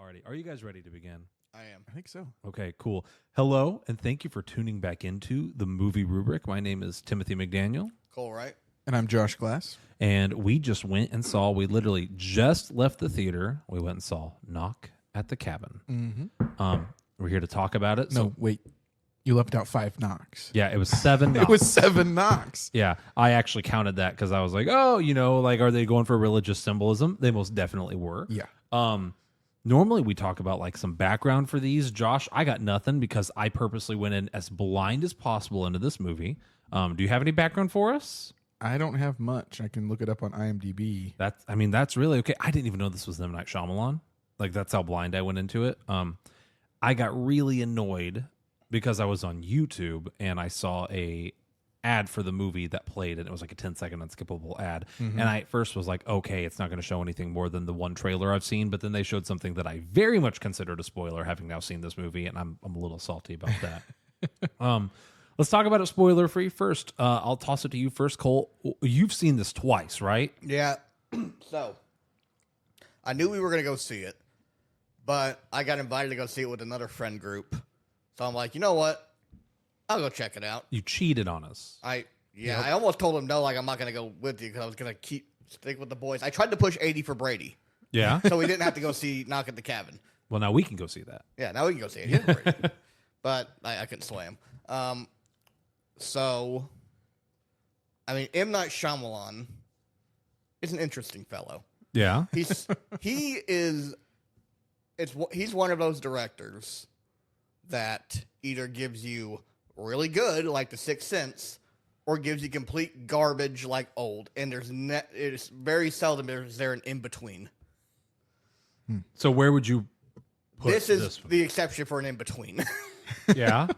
Alrighty. Are you guys ready to begin? I am. I think so. Okay, cool. Hello, and thank you for tuning back into the Movie Rubric. My name is Timothy McDaniel. Cool, right? And I'm Josh Glass. And we just went and saw, we literally just left the theater. We went and saw Knock at the Cabin. Mm-hmm. We're here to talk about it. No, wait. You left out 5 knocks. Yeah, it was 7 knocks. It was 7 knocks. Yeah, I actually counted that because I was like, oh, are they going for religious symbolism? They most definitely were. Yeah. Normally we talk about like some background for these. Josh, I got nothing because I purposely went in as blind as possible into this movie. Do you have any background for us? I don't have much. I can look it up on IMDb. That's really okay. I didn't even know this was M Knight Shangurlongs. Like, that's how blind I went into it. I got really annoyed because I was on YouTube and I saw a ad for the movie that played, and it was like a 10-second unskippable ad. Mm-hmm. And I at first was like, okay, it's not going to show anything more than the one trailer I've seen. But then they showed something that I very much considered a spoiler, having now seen this movie, and I'm a little salty about that. Let's talk about it spoiler free first. I'll toss it to you first, Cole. You've seen this twice, right? Yeah. So, I knew we were going to go see it, but I got invited to go see it with another friend group. So I'm like, you know what? I'll go check it out. You cheated on us. I almost told him no, like I'm not going to go with you because I was going to stick with the boys. I tried to push 80 for Brady, Yeah. so we didn't have to go see Knock at the Cabin. Well, now we can go see that. Yeah, now we can go see it. For Brady. But I couldn't sway him. So, I mean, M Knight Shangurlongs is an interesting fellow. Yeah. He's one of those directors that either gives you really good, like The Sixth Sense, or gives you complete garbage, like Old. And it's very seldom is there an in between. So where would you put This is one? the exception for an in between. Yeah.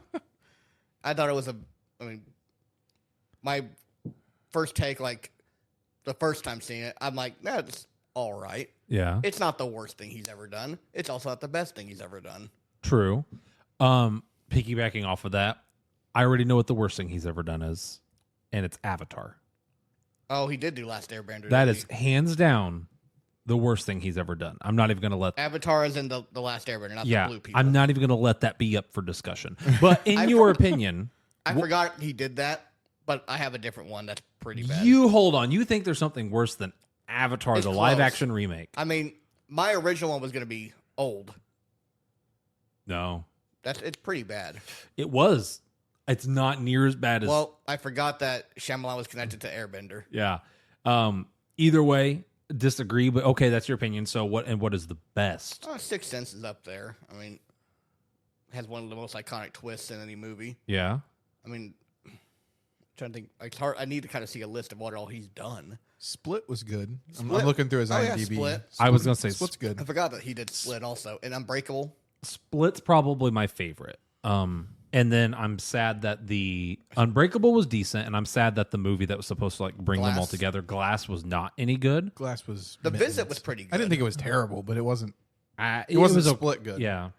I thought it was my first take, like the first time seeing it, I'm like, that's all right. Yeah. It's not the worst thing he's ever done. It's also not the best thing he's ever done. True. Piggybacking off of that, I already know what the worst thing he's ever done is, and it's Avatar. Oh, he did do Last Airbender. That is hands down the worst thing he's ever done. I'm not even going to let Avatar is in the Last Airbender, not the blue people. I'm not even going to let that be up for discussion. But in your opinion, I forgot he did that, but I have a different one that's pretty bad. you hold on. You think there's something worse than Avatar, It's the close. live action remake? I mean, my original one was going to be Old. No. It's pretty bad. It was. It's not near as bad as. Well, I forgot that Shyamalan was connected to Airbender. Yeah. Either way, disagree, but okay, that's your opinion. So what is the best? Sixth Sense is up there. I mean, has one of the most iconic twists in any movie. Yeah. I mean, I'm trying to think. It's hard. I need to kind of see a list of what all he's done. Split was good. I'm Split? looking through his IMDb. Split. I was going to say Split's good. I forgot that he did Split also. And Unbreakable. Split's probably my favorite. And then I'm sad that the Unbreakable was decent, and I'm sad that the movie that was supposed to like bring them all Glass. together, Glass, was not any good. Glass was The mittens. Visit was pretty good. I didn't think it was terrible, but it wasn't. It wasn't was Split good. Yeah.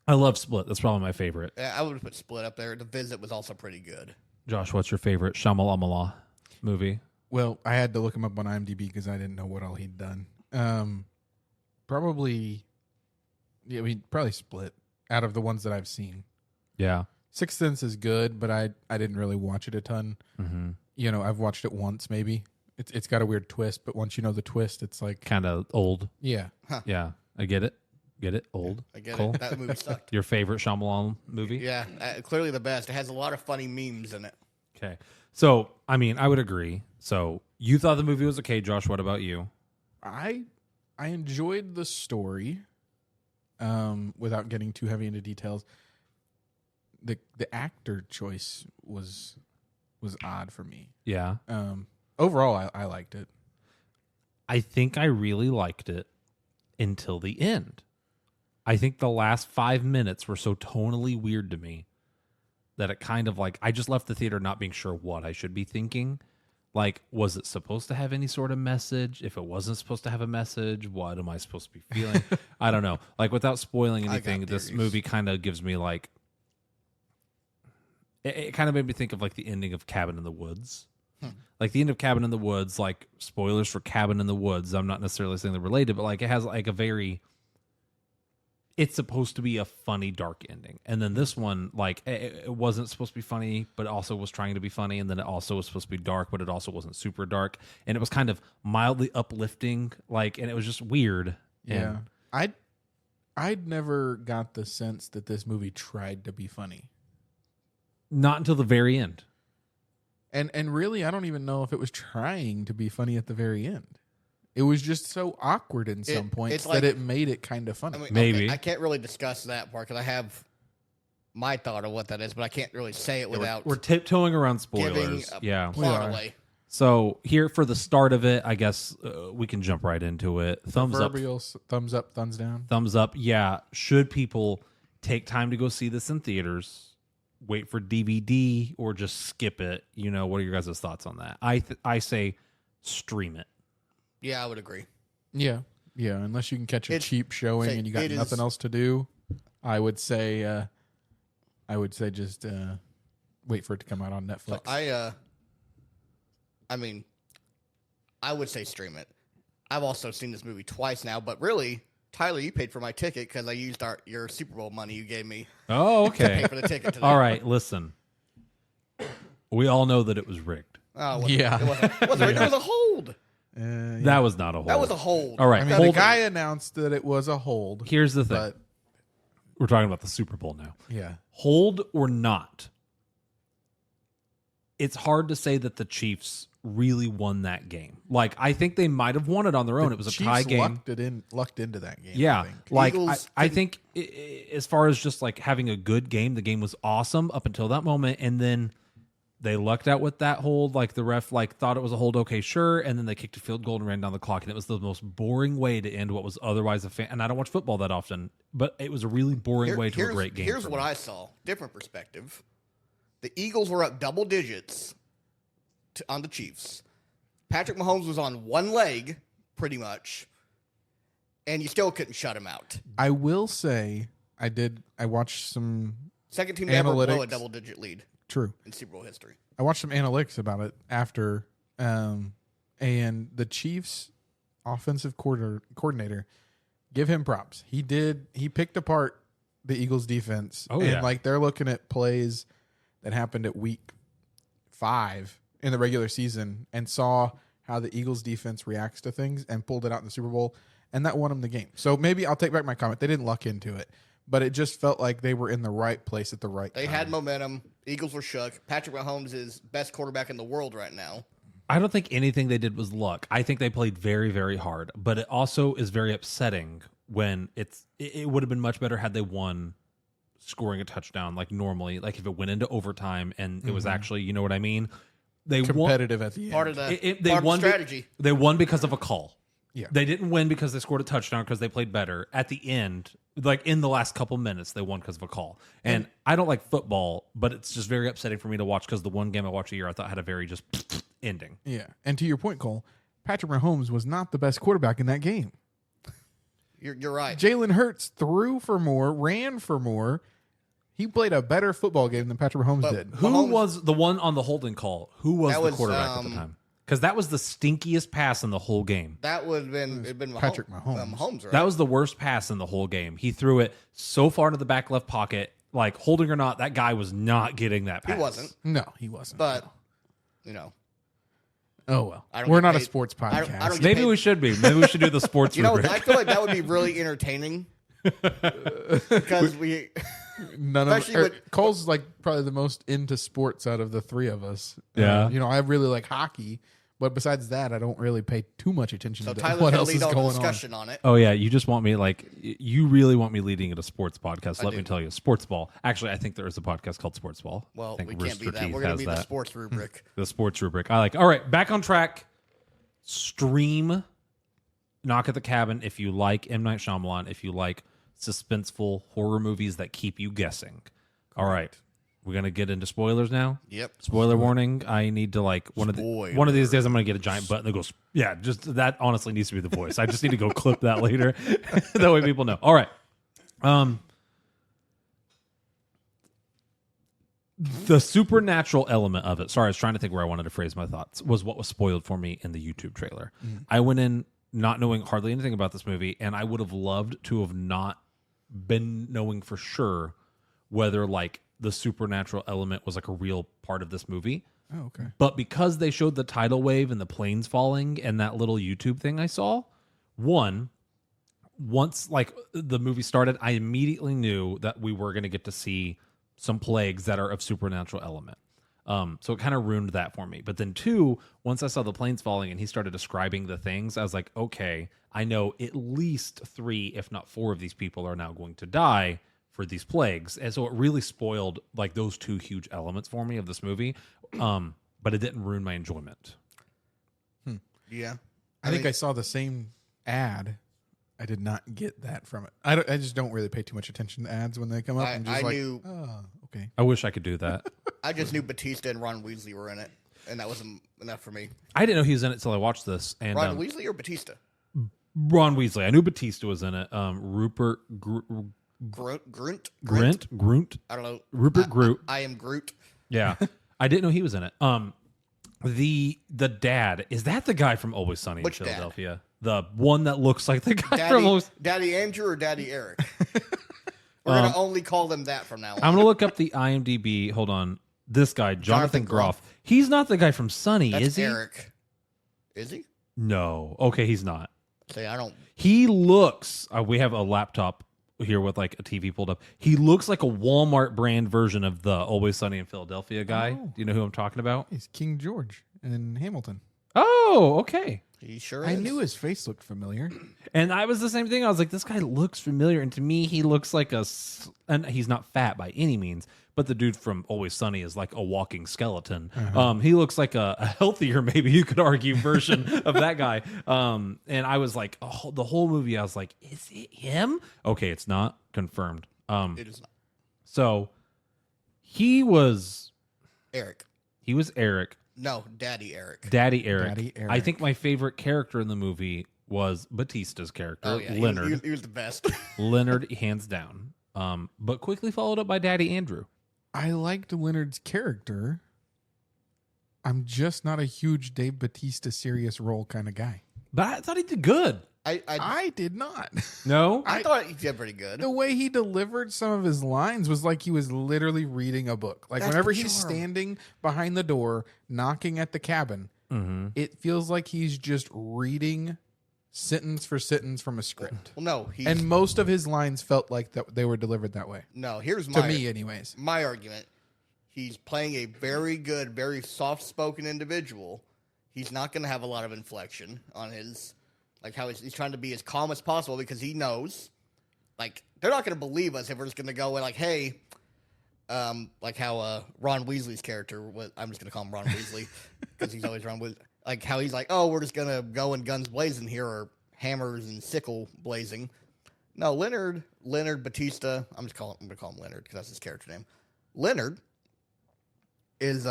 I love Split. That's probably my favorite. Yeah, I would put Split up there. The Visit was also pretty good. Josh, what's your favorite Shyamalan movie? Well, I had to look him up on IMDb because I didn't know what all he'd done. Probably Split out of the ones that I've seen. Yeah. Sixth Sense is good, but I didn't really watch it a ton. Mm-hmm. You know, I've watched it once maybe. It's got a weird twist, but once you know the twist, it's like Kind of old. yeah. Yeah. I get it. Get it? Old. I get Cool. it. That movie sucked. Your favorite Shyamalan movie? Yeah, clearly the best. It has a lot of funny memes in it. Okay. So, I mean, I would agree. So, you thought the movie was okay, Josh. What about you? I enjoyed the story. Without getting too heavy into details, the actor choice was odd for me. Yeah. Overall, I liked it. I think I really liked it until the end. I think the last 5 minutes were so tonally weird to me that it kind of like, I just left the theater not being sure what I should be thinking. Like, was it supposed to have any sort of message? If it wasn't supposed to have a message, what am I supposed to be feeling? I don't know. Like, without spoiling anything, this theories. movie kind of gives me like, it kind of made me think of like the ending of Cabin in the Woods. Like the end of Cabin in the Woods, like spoilers for Cabin in the Woods. I'm not necessarily saying they're related, but like it has like a very it's supposed to be a funny, dark ending. And then this one, like, it wasn't supposed to be funny, but also was trying to be funny. And then it also was supposed to be dark, but it also wasn't super dark. And it was kind of mildly uplifting, like, and it was just weird. Yeah. And I'd never got the sense that this movie tried to be funny. not until the very end. And really, I don't even know if it was trying to be funny at the very end. It was just so awkward in some points that it made it kind of funny. I mean, Maybe. okay, I can't really discuss that part because I have my thought of what that is, but I can't really say it without We're tiptoeing around giving spoilers. a Yeah. plot away. So here for the start of it, I guess we can jump right into it. Thumbs up. Proverbial thumbs up, thumbs down. Thumbs up. Yeah. Should people take time to go see this in theaters, wait for DVD, or just skip it? You know, what are your guys' thoughts on that? I say stream it. Yeah, I would agree. Yeah. Unless you can catch a cheap showing and you got nothing else to do, I would say just wait for it to come out on Netflix. So I mean, I would say stream it. I've also seen this movie twice now, but really, Tyler, you paid for my ticket because I used your Super Bowl money you gave me Oh, to okay. pay for the ticket today. All right. Listen, we all know that it was rigged. Oh, it Yeah. wasn't. It was a hold. Yeah. That was not a hold. That was a hold. All right. I mean, hold the guy announced that it was a hold. Here's the thing. But We're talking about the Super Bowl now. yeah, Hold or not, it's hard to say that the Chiefs really won that game. Like, I think they might have won it on their own. It was a Chiefs tie game. lucked into that game. Yeah, I think. like Eagles I think as far as just like having a good game, the game was awesome up until that moment, and then they lucked out with that hold. Like the ref thought it was a hold, okay, sure, and then they kicked a field goal and ran down the clock, and it was the most boring way to end what was otherwise a fan. And I don't watch football that often, but it was a really boring way to a great game. Here's what I saw. Different perspective. The Eagles were up double digits on the Chiefs. Patrick Mahomes was on one leg, pretty much, and you still couldn't shut him out. I will say I watched some Second team to ever blow a analytics. double-digit lead True. in Super Bowl history. I watched some analytics about it after, and the Chiefs' offensive coordinator, give him props. He picked apart the Eagles' defense. Oh, and yeah. like they're looking at plays that happened at week 5 in the regular season and saw how the Eagles' defense reacts to things and pulled it out in the Super Bowl, and that won them the game. So maybe I'll take back my comment. They didn't luck into it, but it just felt like they were in the right place at the right time. They had momentum. Eagles were shook. Patrick Mahomes is best quarterback in the world right now. I don't think anything they did was luck. I think they played very, very hard, but it also is very upsetting when it would have been much better had they won scoring a touchdown like normally, like if it went into overtime and it was actually, you know what I mean? They competitive at the end. Part of the They part won of the strategy. They won because of a call. Yeah. They didn't win because they scored a touchdown because they played better. At the end, like in the last couple minutes, they won because of a call. And I don't like football, but it's just very upsetting for me to watch because the one game I watched a year I thought had a very just ending. Yeah. And to your point, Cole, Patrick Mahomes was not the best quarterback in that game. You're right. Jalen Hurts threw for more, ran for more. He played a better football game than Patrick Mahomes did. Who Mahomes- was the one on the holding call? Who was That the was, quarterback at the time? Because that was the stinkiest pass in the whole game. That would have been Patrick Mahomes. Mahomes, right? That was the worst pass in the whole game. He threw it so far to the back left pocket, like holding or not, that guy was not getting that pass. He wasn't. No, he wasn't. But, you know. Oh, well. I don't We're get not a paid- sports I don't- podcast. I don't get Maybe paid- we should be. Maybe we should do the sports You know, rubric. I feel like that would be really entertaining. Because we... None of Especially with- Cole's like probably the most into sports out of the three of us. Yeah. I really like hockey, but besides that, I don't really pay too much attention So to Tyler's what going to else lead is all the going on. discussion on it. Oh yeah, you just want me you really want me leading at a sports podcast. Let do. me tell you, sports ball. Actually, I think there is a podcast called Sports Ball. I Well, think we can't Rooster be that. Teeth We're going has to be the that. sports rubric. The sports rubric. I like. All right, back on track. Stream Knock at the Cabin if you like M Night Shyamalan. If you like suspenseful horror movies that keep you guessing. All right, we're gonna get into spoilers now. Yep. Spoiler warning. I need to one of these days I'm gonna get a giant button that goes. Yeah, just that honestly needs to be the voice. I just need to go clip that later. That way people know. All right. The supernatural element of it. Sorry, I was trying to think where I wanted to phrase my thoughts. Was what was spoiled for me in the YouTube trailer. I went in not knowing hardly anything about this movie, and I would have loved to have not been knowing for sure whether like the supernatural element was like a real part of this movie. Oh, okay. But because they showed the tidal wave and the planes falling and that little YouTube thing I saw, once like the movie started, I immediately knew that we were going to get to see some plagues that are of supernatural element. So it kind of ruined that for me. But then 2, once I saw the planes falling and he started describing the things, I was like, okay, I know at least 3, if not 4 of these people are now going to die for these plagues. And so it really spoiled like those 2 huge elements for me of this movie. But it didn't ruin my enjoyment. Yeah. I think I saw the same ad. I did not get that from it. I just don't really pay too much attention to ads when they come up. I'm just knew, oh, okay. I wish I could do that. I just knew Batista and Ron Weasley were in it, and that was enough for me. I didn't know he was in it till I watched this. And Ron Weasley or Batista? Ron Weasley. I knew Batista was in it. Rupert Grunt? Grunt. I don't know. Rupert Groot. I am Groot. Yeah. I didn't know he was in it. The dad, is that the guy from Always Sunny Which in dad? Philadelphia? The one that looks like the guy from Always. Daddy Andrew or Daddy Eric? We're going to only call them that from now on. I'm going to look up the IMDb. Hold on. This guy, Jonathan Groff. He's not the guy from Sunny, That's is he? Eric. Is he? No. Okay, he's not. Say, I don't. He looks, we have a laptop here with like a TV pulled up. He looks like a Walmart brand version of the Always Sunny in Philadelphia guy. Oh. Do you know who I'm talking about? He's King George in Hamilton. Oh, okay. He sure is. I knew his face looked familiar. And I was the same thing. I was like, this guy looks familiar. And to me, he looks like and he's not fat by any means, but the dude from Always Sunny is like a walking skeleton. He looks like a healthier, maybe you could argue, version of that guy. And I was like, the whole movie, I was like, is it him? Okay, it's not confirmed. It is not. So he was Eric. Eric. No, Daddy Eric. Daddy Eric. Daddy Eric. I think my favorite character in the movie was Batista's character, Oh, yeah. Leonard. He was the best. Leonard, hands down. But quickly followed up by Daddy Andrew. I liked Leonard's character. I'm just not a huge Dave Bautista serious role kind of guy. But I thought he did good. I did not. No? I thought he did pretty good. The way he delivered some of his lines was like he was literally reading a book. Like That's whenever the he's charm. standing behind the door, knocking at the cabin, it feels like he's just reading sentence for sentence from a script. Well, no. And most of his lines felt like that they were delivered that way. No, here's To my... me, anyways. My argument. He's playing a very good, very soft-spoken individual. He's not going to have a lot of inflection on his... Like how he's trying to be as calm as possible because he knows, like, they're not going to believe us if we're just going to go and like, hey, like how Ron Weasley's character was. I'm just going to call him Ron Weasley because he's always Ron Weasley. Like how he's like, oh, we're just going to go and guns blazing here or hammers and sickle blazing. No, Leonard Batista. I'm going to call him Leonard because that's his character name. Leonard is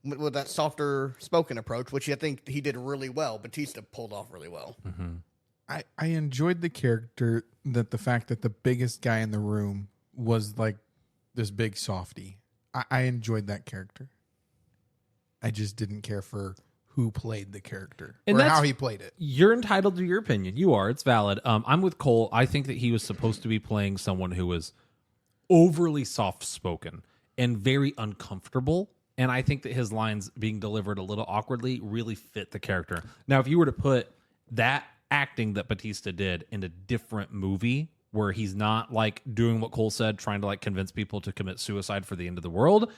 with that softer spoken approach, which I think he did really well. Batista pulled off really well. Mm-hmm. I enjoyed the character the fact that the biggest guy in the room was like this big softy. I enjoyed that character. I just didn't care for who played the character or how he played it. You're entitled to your opinion. You are. It's valid. I'm with Cole. I think that he was supposed to be playing someone who was overly soft-spoken and very uncomfortable. And I think that his lines being delivered a little awkwardly really fit the character. Now, if you were to put that acting that Batista did in a different movie where he's not like doing what Cole said, trying to like convince people to commit suicide for the end of the world,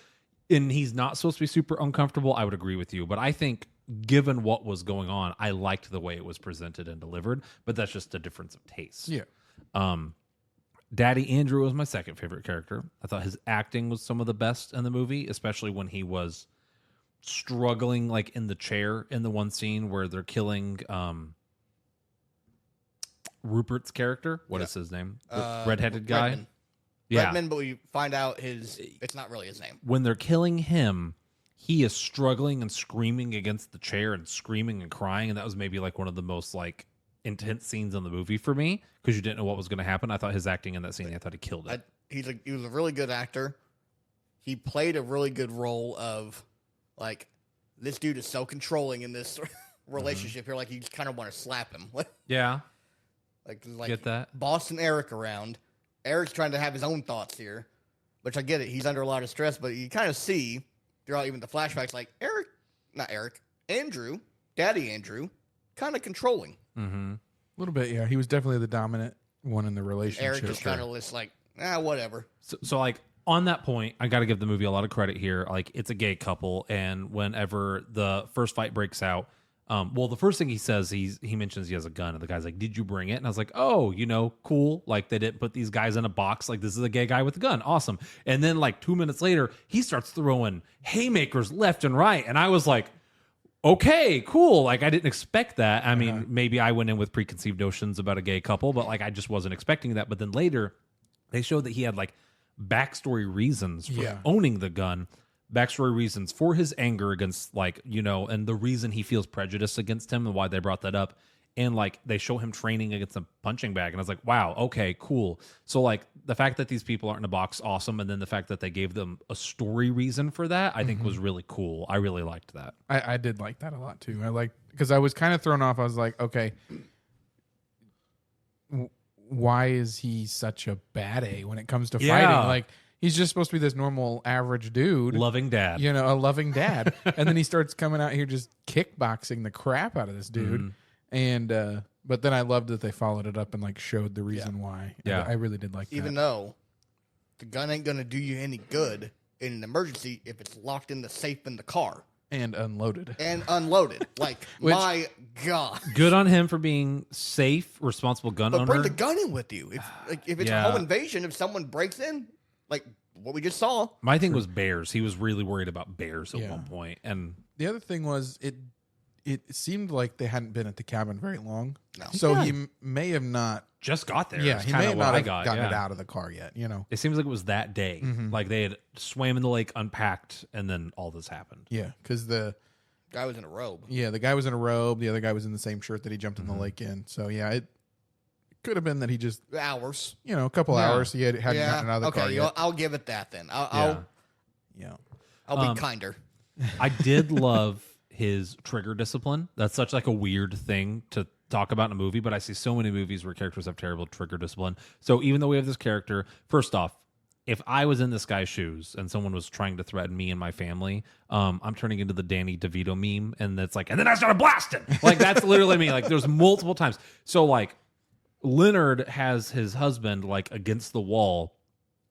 and he's not supposed to be super uncomfortable, I would agree with you. But I think given what was going on, I liked the way it was presented and delivered, but that's just a difference of taste. Yeah. Daddy Andrew was my second favorite character. I thought his acting was some of the best in the movie, especially when he was struggling like in the chair in the one scene where they're killing Rupert's character. What is his name? The redheaded guy? Redman. Yeah. Redman, but we find out it's not really his name. When they're killing him, he is struggling and screaming against the chair and screaming and crying, and that was maybe like one of the most like intense scenes in the movie for me because you didn't know what was going to happen. I thought his acting in that scene, I thought he killed it. He was a really good actor. He played a really good role of like this dude is so controlling in this relationship here. Like you just kind of want to slap him. Yeah, like get that. Boston Eric around, Eric's trying to have his own thoughts here, which I get it. He's under a lot of stress, but you kind of see throughout even the flashbacks, like Andrew, Daddy Andrew, kind of controlling. Mm-hmm. A little bit, yeah. He was definitely the dominant one in the relationship. Eric just kind of was like, whatever. So like on that point, I got to give the movie a lot of credit here. Like it's a gay couple, and whenever the first fight breaks out, the first thing he says, he mentions he has a gun, and the guy's like, "Did you bring it?" And I was like, "Oh, cool. Like they didn't put these guys in a box. Like this is a gay guy with a gun. Awesome." And then like 2 minutes later, he starts throwing haymakers left and right, and I was like, "Okay, cool." Like I didn't expect that. I mean, maybe I went in with preconceived notions about a gay couple, but like I just wasn't expecting that. But then later, they showed that he had like backstory reasons for owning the gun. Backstory reasons for his anger against, like, and the reason he feels prejudice against him and why they brought that up. And, like, they show him training against a punching bag. And I was like, wow, okay, cool. So, like, the fact that these people aren't in a box, awesome. And then the fact that they gave them a story reason for that, I think was really cool. I really liked that. I did like that a lot, too. Because I was kind of thrown off. I was like, okay, why is he such a bad A when it comes to fighting? Like, he's just supposed to be this normal, average dude. Loving dad. A loving dad. And then he starts coming out here just kickboxing the crap out of this dude. Mm-hmm. And, but then I loved that they followed it up and, like, showed the reason why. Yeah. I really did like that. Even though the gun ain't going to do you any good in an emergency if it's locked in the safe in the car. And unloaded. Like, my God. Good on him for being safe, responsible gun But owner. bring the gun in with you. If it's a home invasion, if someone breaks in, like what we just saw. My thing was bears. He was really worried about bears at one point. And the other thing was it seemed like they hadn't been at the cabin very long. No. So he may have not just got there. Yeah, he may have what not I have got, gotten it out of the car yet, It seems like it was that day. Mm-hmm. Like they had swam in the lake, unpacked, and then all this happened. Yeah, because the guy was in a robe. Yeah, the guy was in a robe. The other guy was in the same shirt that he jumped in the lake in. So yeah, it could have been that he just hours. A couple hours. He hadn't gotten out of the car yet. I'll give it that then. Yeah. I'll be kinder. I did love his trigger discipline. That's such like a weird thing to talk about in a movie, but I see so many movies where characters have terrible trigger discipline. So even though we have this character, first off, if I was in this guy's shoes and someone was trying to threaten me and my family, I'm turning into the Danny DeVito meme, and it's like, and then I started blasting. Like that's literally me. Like there's multiple times. So like Leonard has his husband like against the wall,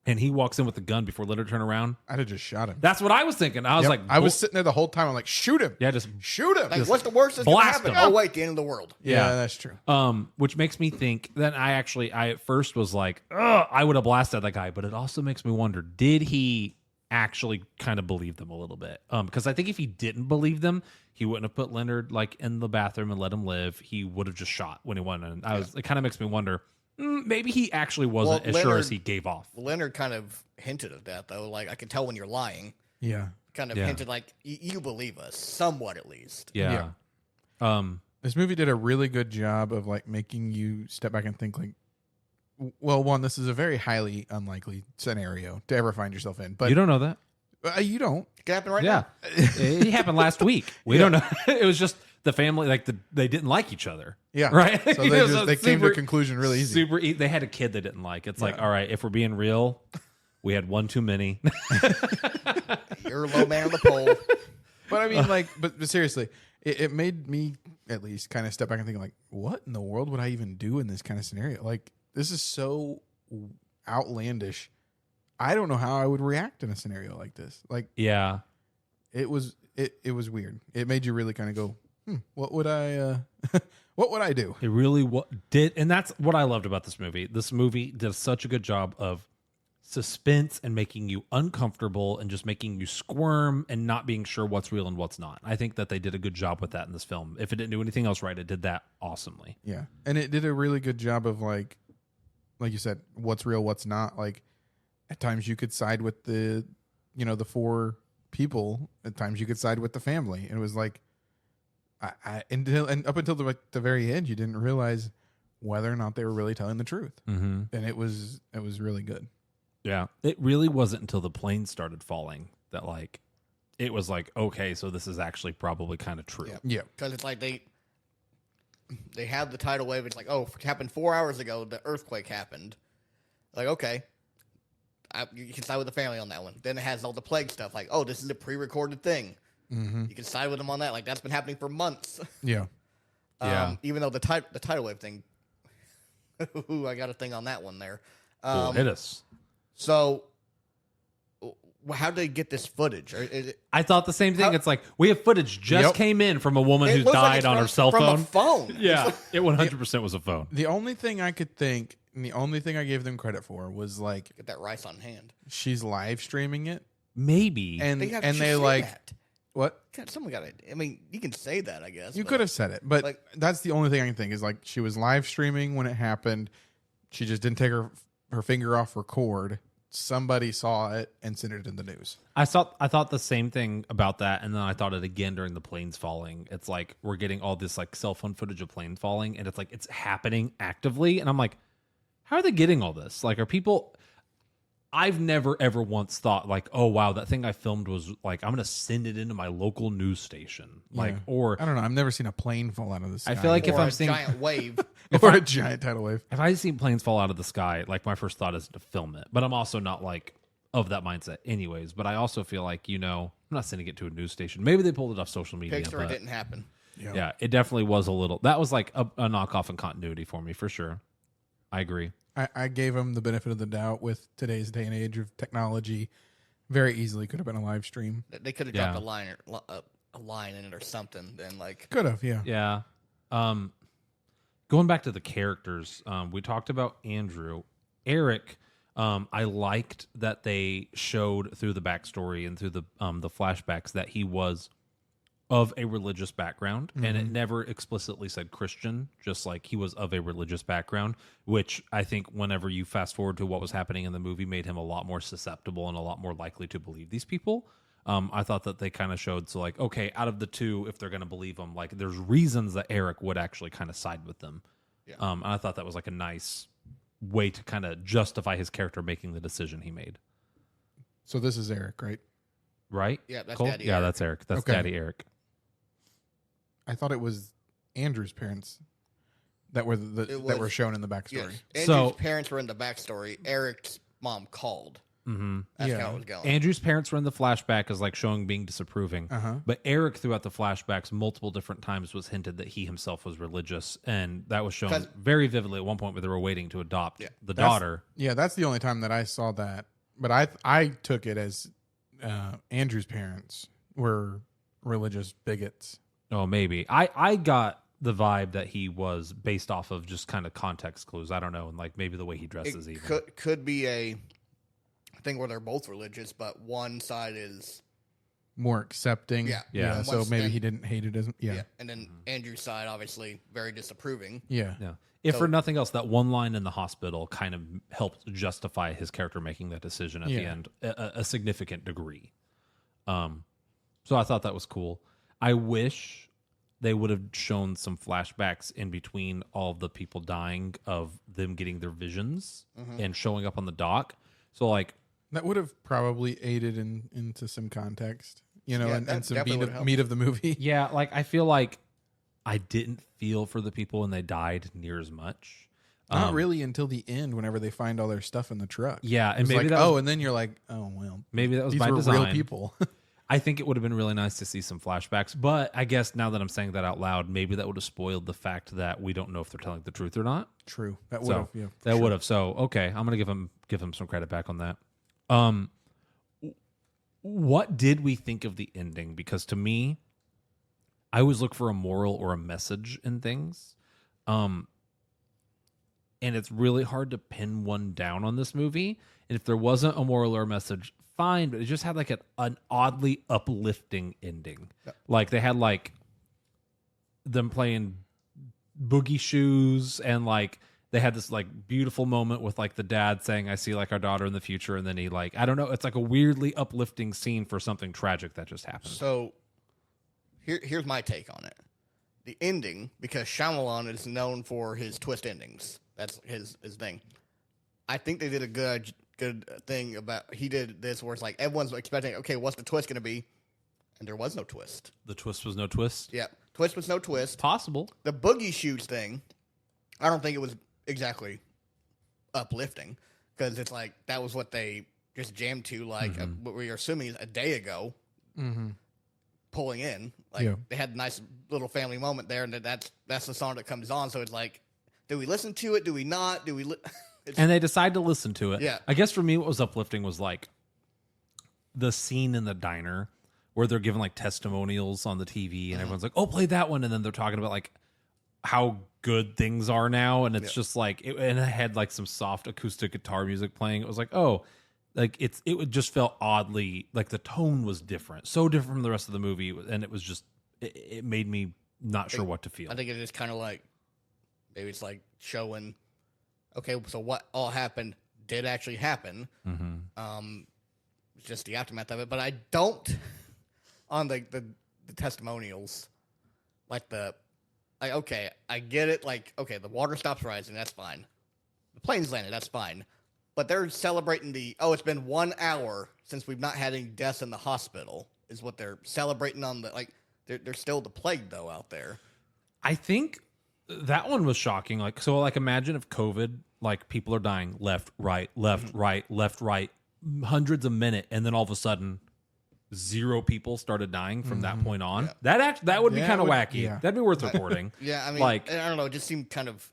and he walks in with the gun before Leonard turned around. I'd have just shot him. That's what I was thinking. I was like, I was sitting there the whole time. I'm like, shoot him. Yeah, just shoot him. Like, what's the worst that's going to blast happen? him. Oh, wait, the end of the world. Yeah, that's true. Which makes me think that I at first was like, ugh, I would have blasted that guy, but it also makes me wonder, did he actually kind of believe them a little bit? Because I think if he didn't believe them, he wouldn't have put Leonard like in the bathroom and let him live. He would have just shot when he went in. It kind of makes me wonder, maybe he actually wasn't as sure as he gave off. Leonard kind of hinted at that, though. Like, I could tell when you're lying. Yeah. Kind of hinted, like, you believe us, somewhat at least. Yeah. This movie did a really good job of, like, making you step back and think, like, well, one, this is a very highly unlikely scenario to ever find yourself in. But you don't know that. You don't. It could happen right now. It happened last week. We don't know. It was just the family, like they didn't like each other. Yeah. Right. So they came to a conclusion really easy. They had a kid they didn't like. It's like, all right, if we're being real, we had one too many. You're a low man on the pole. But I mean, like, but seriously, it made me at least kind of step back and think, like, what in the world would I even do in this kind of scenario? Like, this is so outlandish. I don't know how I would react in a scenario like this. Like, yeah, it was weird. It made you really kind of go, what would I what would I do? it really did, and that's what I loved about this movie. This movie did such a good job of suspense and making you uncomfortable and just making you squirm and not being sure what's real and what's not. I think that they did a good job with that in this film. If it didn't do anything else right, it did that awesomely. Yeah, and it did a really good job of like you said, what's real, what's not. Like, at times you could side with the four people. At times you could side with the family. And it was like, and up until the very end, you didn't realize whether or not they were really telling the truth. Mm-hmm. And it was really good. Yeah, it really wasn't until the plane started falling that like it was like, okay, so this is actually probably kind of true. Yeah, because it's like they have the tidal wave. It's like, oh, it happened 4 hours ago. The earthquake happened. Like, okay, you can side with the family on that one. Then it has all the plague stuff. Like, oh, this is a pre-recorded thing. Mm-hmm. You can side with them on that. Like, that's been happening for months. Yeah. Yeah. Even though the tidal wave thing, ooh, I got a thing on that one there. Cool. Hit us. So, how did they get this footage? I thought the same thing. It's like, we have footage just came in from a woman who looks like died it's on her cell from phone. a phone. Yeah, it 100% was a phone. The only thing I could think, and the only thing I gave them credit for was like, Get that rice on hand. she's live streaming it, Maybe. and They have and to they say like that. what? God, someone got it. I mean, you can say that, I guess. You but- could have said it, but like- that's the only thing I can think is like she was live streaming when it happened. She just didn't take her finger off record. Somebody saw it and sent it in the news. I thought the same thing about that, and then I thought it again during the planes falling. It's like we're getting all this like cell phone footage of planes falling, and it's like it's happening actively, and I'm like, how are they getting all this? Like, are people? I've never ever once thought like, oh wow, that thing I filmed was like, I'm gonna send it into my local news station, like, Yeah. or I don't know. I've never seen a plane fall out of the sky. I feel like if or I'm a seeing giant wave. or a giant tidal wave. if I see planes fall out of the sky, like my first thought is to film it, but I'm also not like of that mindset anyways. But I also feel like, I'm not sending it to a news station. Maybe they pulled it off social media. Picture But it didn't happen. yeah, it definitely was a little. That was like a knockoff in continuity for me for sure. I agree. I gave them the benefit of the doubt with today's day and age of technology. Very easily could have been a live stream. They could have Yeah. dropped a line in it or something. Then like, Could have, yeah. Yeah. Going back to the characters, we talked about Andrew. Eric, I liked that they showed through the backstory and through the flashbacks that he was of a religious background, and it never explicitly said Christian, just like he was of a religious background, which I think whenever you fast forward to what was happening in the movie made him a lot more susceptible and a lot more likely to believe these people. I thought that they kind of showed, so like, okay, out of the two, if they're going to believe him, like there's reasons that Eric would actually kind of side with them. Yeah. And I thought that was like a nice way to kind of justify his character making the decision he made. So this is Eric, right? Right? Yeah, that's Cole? Daddy Yeah, Eric. that's Eric. That's Okay. Daddy Eric. I thought it was Andrew's parents that were that was- were shown in the backstory. yes. So- Andrew's parents were in the backstory. Eric's mom called. Mm-hmm. That's Yeah. how it was going. Andrew's parents were in the flashback as like showing being disapproving. Uh-huh. But Eric throughout the flashbacks multiple different times was hinted that he himself was religious, and that was shown 'Cause- very vividly at one point where they were waiting to adopt Yeah. the That's- daughter. Yeah, that's the only time that I saw that. But I took it as Andrew's parents were religious bigots. Oh, maybe. I got the vibe that he was based off of just kind of context clues. I don't know, and like maybe the way he dresses It even. could be a thing where they're both religious, but one side is More accepting. Yeah. Yeah. So Once- maybe and- he didn't hate it as yeah. and then Andrew's side obviously very disapproving. Yeah. Yeah. If So- for nothing else, that one line in the hospital kind of helped justify his character making that decision at the Yeah. end, a significant degree. So I thought that was cool. I wish they would have shown some flashbacks in between all of the people dying of them getting their visions and showing up on the dock. So like, That would have probably aided into some context, you know, Yeah, and that some definitely meat would of, help. meat of the movie. yeah, like I feel like I didn't feel for the people when they died near as much. Not really until the end, whenever they find all their stuff in the truck. Yeah, and It's maybe like, that was, and then you're like, oh well, maybe that was these by were design. real people. I think it would have been really nice to see some flashbacks, but I guess now that I'm saying that out loud, maybe that would have spoiled the fact that we don't know if they're telling the truth or not. True, that would So have. Yeah, that would have. So okay, I'm gonna give him some credit back on that. What did we think of the ending? Because to me, I always look for a moral or a message in things, and it's really hard to pin one down on this movie. And if there wasn't a moral or a message, fine, but it just had like an oddly uplifting ending. Like they had like them playing boogie shoes, and like they had this like beautiful moment with like the dad saying, "I see like our daughter in the future," and then he like, I don't know, it's like a weirdly uplifting scene for something tragic that just happened. So here's my take on it. The ending, because Shyamalan is known for his twist endings. That's his thing. I think they did a good thing about, he did this where it's like everyone's expecting, okay, what's the twist going to be? And there was no twist. The twist was no twist. Yeah, twist was no twist. Possible. The boogie shoots thing, I don't think it was exactly uplifting, because it's like that was what they just jammed to, like what we were assuming a day ago, pulling in. Like they had a nice little family moment there, and that's the song that comes on. So it's like, do we listen to it? Do we not? Do we? And they decide to listen to it. Yeah. I guess for me, what was uplifting was like the scene in the diner where they're giving like testimonials on the TV, and everyone's like, "Oh, play that one," and then they're talking about like how good things are now, and it's just like, and it had like some soft acoustic guitar music playing. It was like, oh, like it just felt oddly like the tone was different, so different from the rest of the movie, and it was just it made me not sure what to feel. I think it is kind of like maybe it's like showing, okay, so what all happened did actually happen. Just the aftermath of it, but I don't on the testimonials, like okay, I get it. Like, okay, the water stops rising. That's fine. The plane's landed. That's fine. But they're celebrating it's been 1 hour since we've not had any deaths in the hospital is what they're celebrating on the, like, there's still the plague, though, out there. I think that one was shocking. Like, so like imagine if COVID, like people are dying left, right, left, right, hundreds a minute. And then all of a sudden 0 people started dying from that point on. Yeah. That would be kind of wacky. Yeah. That'd be worth reporting. Yeah, I mean, like, I don't know. It just seemed kind of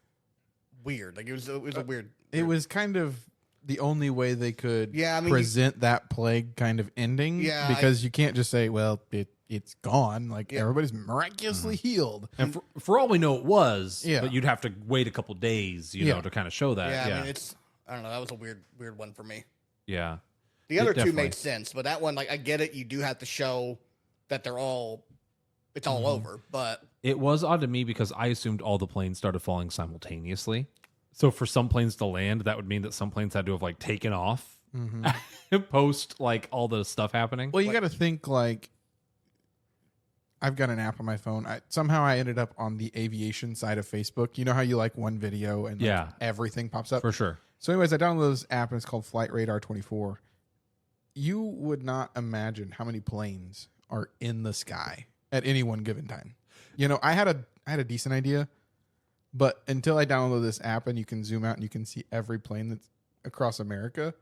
weird. Like it was a weird. It was kind of the only way they could present that plague kind of ending. Yeah, because you can't just say, well, it's gone. Like everybody's miraculously healed. And for all we know, it was. Yeah. But you'd have to wait a couple days, you know, to kind of show that. Yeah, I mean, I don't know. That was a weird one for me. Yeah. The other two made sense, but that one, like, I get it. You do have to show that it's all over, but it was odd to me because I assumed all the planes started falling simultaneously. So for some planes to land, that would mean that some planes had to have like taken off post like all the stuff happening. Well, you got to think like I've got an app on my phone. Somehow I ended up on the aviation side of Facebook. You know how you like one video and like, everything pops up? For sure. So anyways, I downloaded this app and it's called Flight Radar 24. You would not imagine how many planes are in the sky at any one given time. You know, I had a decent idea, but until I downloaded this app and you can zoom out and you can see every plane that's across America.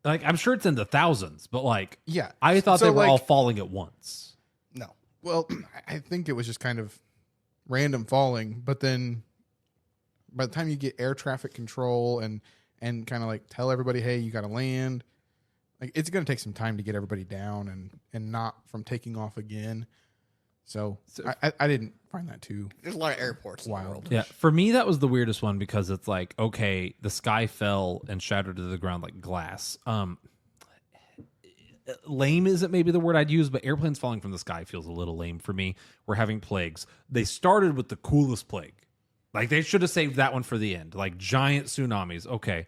Like, I'm sure it's in the thousands, but like, yeah, I thought they were all falling at once. No. Well, I think it was just kind of random falling, but then by the time you get air traffic control and kind of like tell everybody, hey, you got to land. Like it's going to take some time to get everybody down and not from taking off again. So I didn't find that too. There's a lot of airports wild. In the world. Yeah, for me that was the weirdest one because it's like, okay, the sky fell and shattered to the ground like glass. Lame isn't maybe the word I'd use, but airplanes falling from the sky feels a little lame for me. We're having plagues. They started with the coolest plague. Like they should have saved that one for the end. Like giant tsunamis. Okay.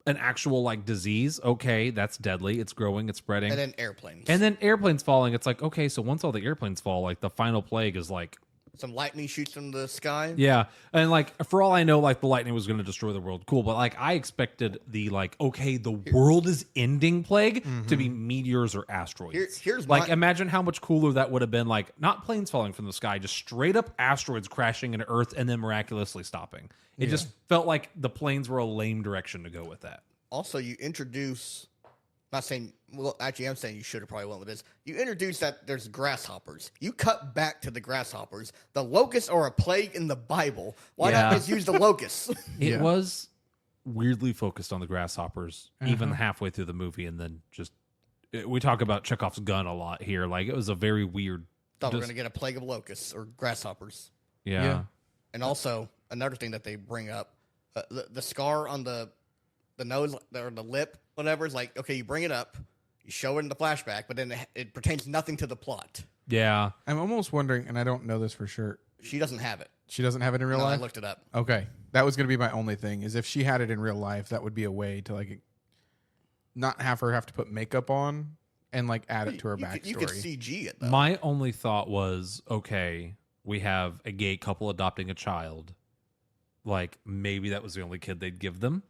An actual like disease, okay, that's deadly. It's growing, it's spreading. And then airplanes. And then airplanes falling. It's like, okay, so once all the airplanes fall, like the final plague is like some lightning shoots from the sky. Yeah. And like for all I know, like the lightning was going to destroy the world. Cool. But like I expected the like, okay, the world is ending plague to be meteors or asteroids. Here's like imagine how much cooler that would have been, like not planes falling from the sky, just straight up asteroids crashing into Earth and then miraculously stopping. It just felt like the planes were a lame direction to go with that. Also, you introduce, not saying, well, actually, I'm saying you should have probably went with this. You introduce that there's grasshoppers. You cut back to the grasshoppers. The locusts are a plague in the Bible. Why not just use the locusts? It was weirdly focused on the grasshoppers, even halfway through the movie, and then just we talk about Chekhov's gun a lot here. Like it was a very weird. Thought we were going to get a plague of locusts or grasshoppers. Yeah. And also another thing that they bring up, the scar on the nose or the lip, whatever, is like, okay, you bring it up, you show it in the flashback, but then it pertains nothing to the plot. Yeah. I'm almost wondering, and I don't know this for sure. She doesn't have it. She doesn't have it in real life? I looked it up. Okay. That was going to be my only thing, is if she had it in real life, that would be a way to like not have her have to put makeup on and like add it to her backstory. You could CG it, though. My only thought was, okay, we have a gay couple adopting a child. Like, maybe that was the only kid they'd give them.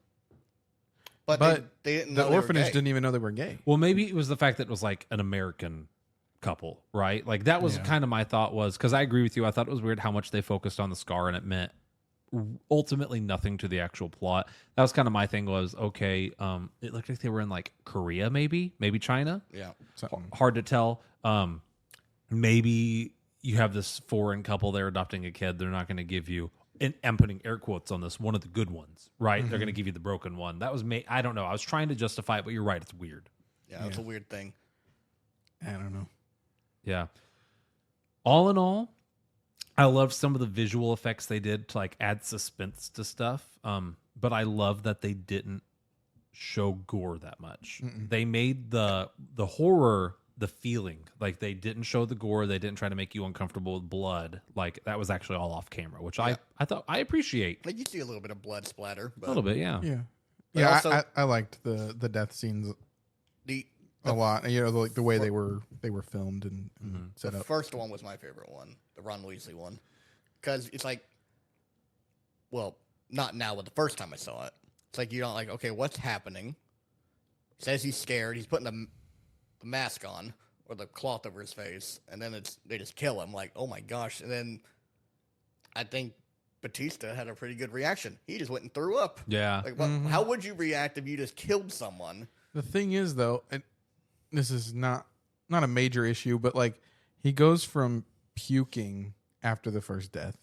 But they didn't know the orphanage didn't even know they were gay. Well, maybe it was the fact that it was like an American couple, right? Like that was kind of my thought was, because I agree with you. I thought it was weird how much they focused on the scar and it meant ultimately nothing to the actual plot. That was kind of my thing. Was okay. It looked like they were in like Korea, maybe China. Yeah. Something. Hard to tell. Maybe you have this foreign couple, they're adopting a kid. They're not going to give you, and I'm putting air quotes on this, one of the good ones, right? They're going to give you the broken one. That was I don't know. I was trying to justify it, but you're right. It's weird. Yeah, it's a weird thing. I don't know. Yeah. All in all, I loved some of the visual effects they did to like add suspense to stuff. But I love that they didn't show gore that much. They made the horror the feeling. Like they didn't show the gore. They didn't try to make you uncomfortable with blood. Like that was actually all off camera, which I thought I appreciate. Like you see a little bit of blood splatter. But A little bit, yeah. Yeah. But Yeah, also- I liked the death scenes the a lot. You know, like the way they were filmed and set the up. first one was my favorite one, the Ron Weasley one, because it's like, well, not now, but the first time I saw it, it's like you don't like, okay, what's happening? Says he's scared. He's putting the mask on or the cloth over his face, and then they just kill him. Like, oh my gosh! And then I think Batista had a pretty good reaction. He just went and threw up. Yeah. Like, how would you react if you just killed someone? The thing is, though, and this is not a major issue, but like he goes from puking after the first death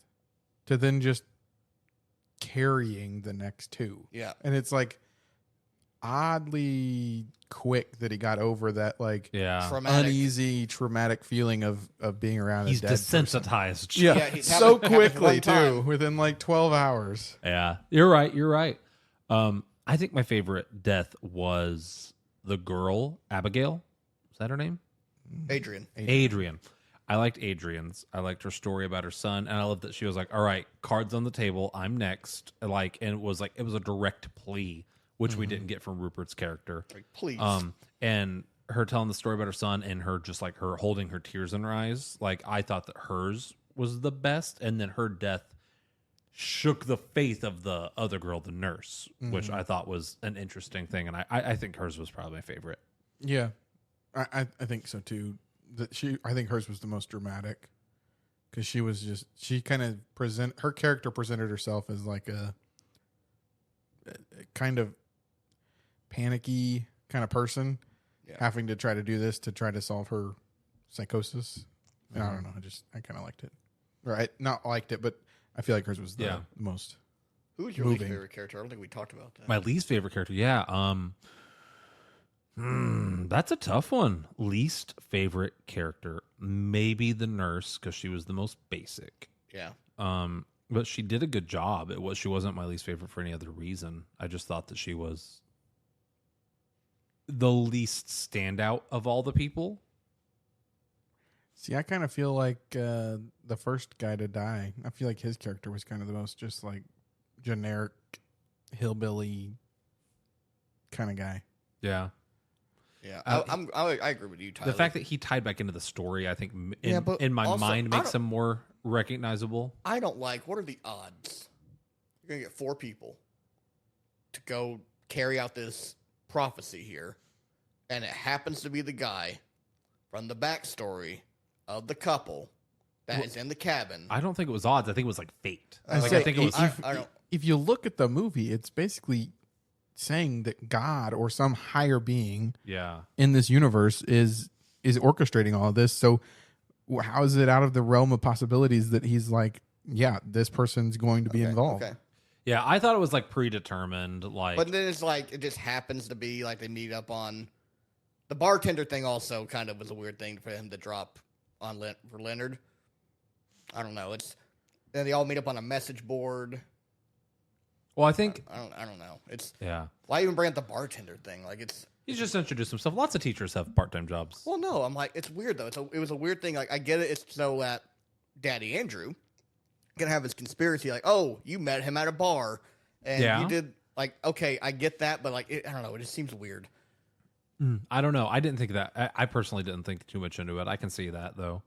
to then just carrying the next two. Yeah. And it's like oddly quick that he got over that like Yeah. traumatic feeling of being around He's a dead person. desensitized. Yeah, Yeah, he's so happened quickly one too, time. within like 12 hours. Yeah. You're right. I think my favorite death was the girl, Abigail. Is that her name? Adrian. Adrian. I liked Adrian's. I liked her story about her son, and I loved that she was like, "All right, cards on the table. I'm next." Like, and it was a direct plea, which we didn't get from Rupert's character. Like, please. And her telling the story about her son, and her just like her holding her tears in her eyes. Like, I thought that hers was the best, and then her death shook the faith of the other girl, the nurse, which I thought was an interesting thing, and I think hers was probably my favorite. Yeah, I think so too. I think hers was the most dramatic because she kind of her character presented herself as like a kind of panicky kind of person, having to try to do this to try to solve her psychosis. And I don't know. I kind of liked it, or not liked it, but I feel like hers was the most. Who's your least favorite character? I don't think we talked about that. My least favorite character, that's a tough one. Least favorite character, maybe the nurse because she was the most basic. Yeah. But she did a good job. She wasn't my least favorite for any other reason. I just thought that she was the least standout of all the people. See, I kind of feel like the first guy to die. I feel like his character was kind of the most just like generic hillbilly kind of guy. Yeah. Yeah, I agree with you, Tyler. The fact that he tied back into the story, I think, but in my also, mind, makes him more recognizable. I don't like. What are the odds? You're gonna get 4 people to go carry out this prophecy here, and it happens to be the guy from the backstory of the couple that is in the cabin. I don't think it was odds. I think it was like fate. I think it was. If you look at the movie, it's basically saying that God or some higher being in this universe is orchestrating all of this. So how is it out of the realm of possibilities that he's like, yeah, this person's going to be involved? Okay. Yeah, I thought it was like predetermined. Like, But then it's like it just happens to be like they meet up on the bartender thing. Also, kind of was a weird thing for him to drop on for Leonard. I don't know. Then they all meet up on a message board. well, I think I don't know. why Why even bring up the bartender thing? Like he's just introduced himself. Lots of teachers have part-time jobs. Well, no, I'm like, it's weird though. It was a weird thing. Like, I get it. It's so that Daddy Andrew gonna have his conspiracy. Like, oh, you met him at a bar, and you did. Like, okay, I get that, but like, I don't know. It just seems weird. I don't know. I didn't think that. I personally didn't think too much into it. I can see that though.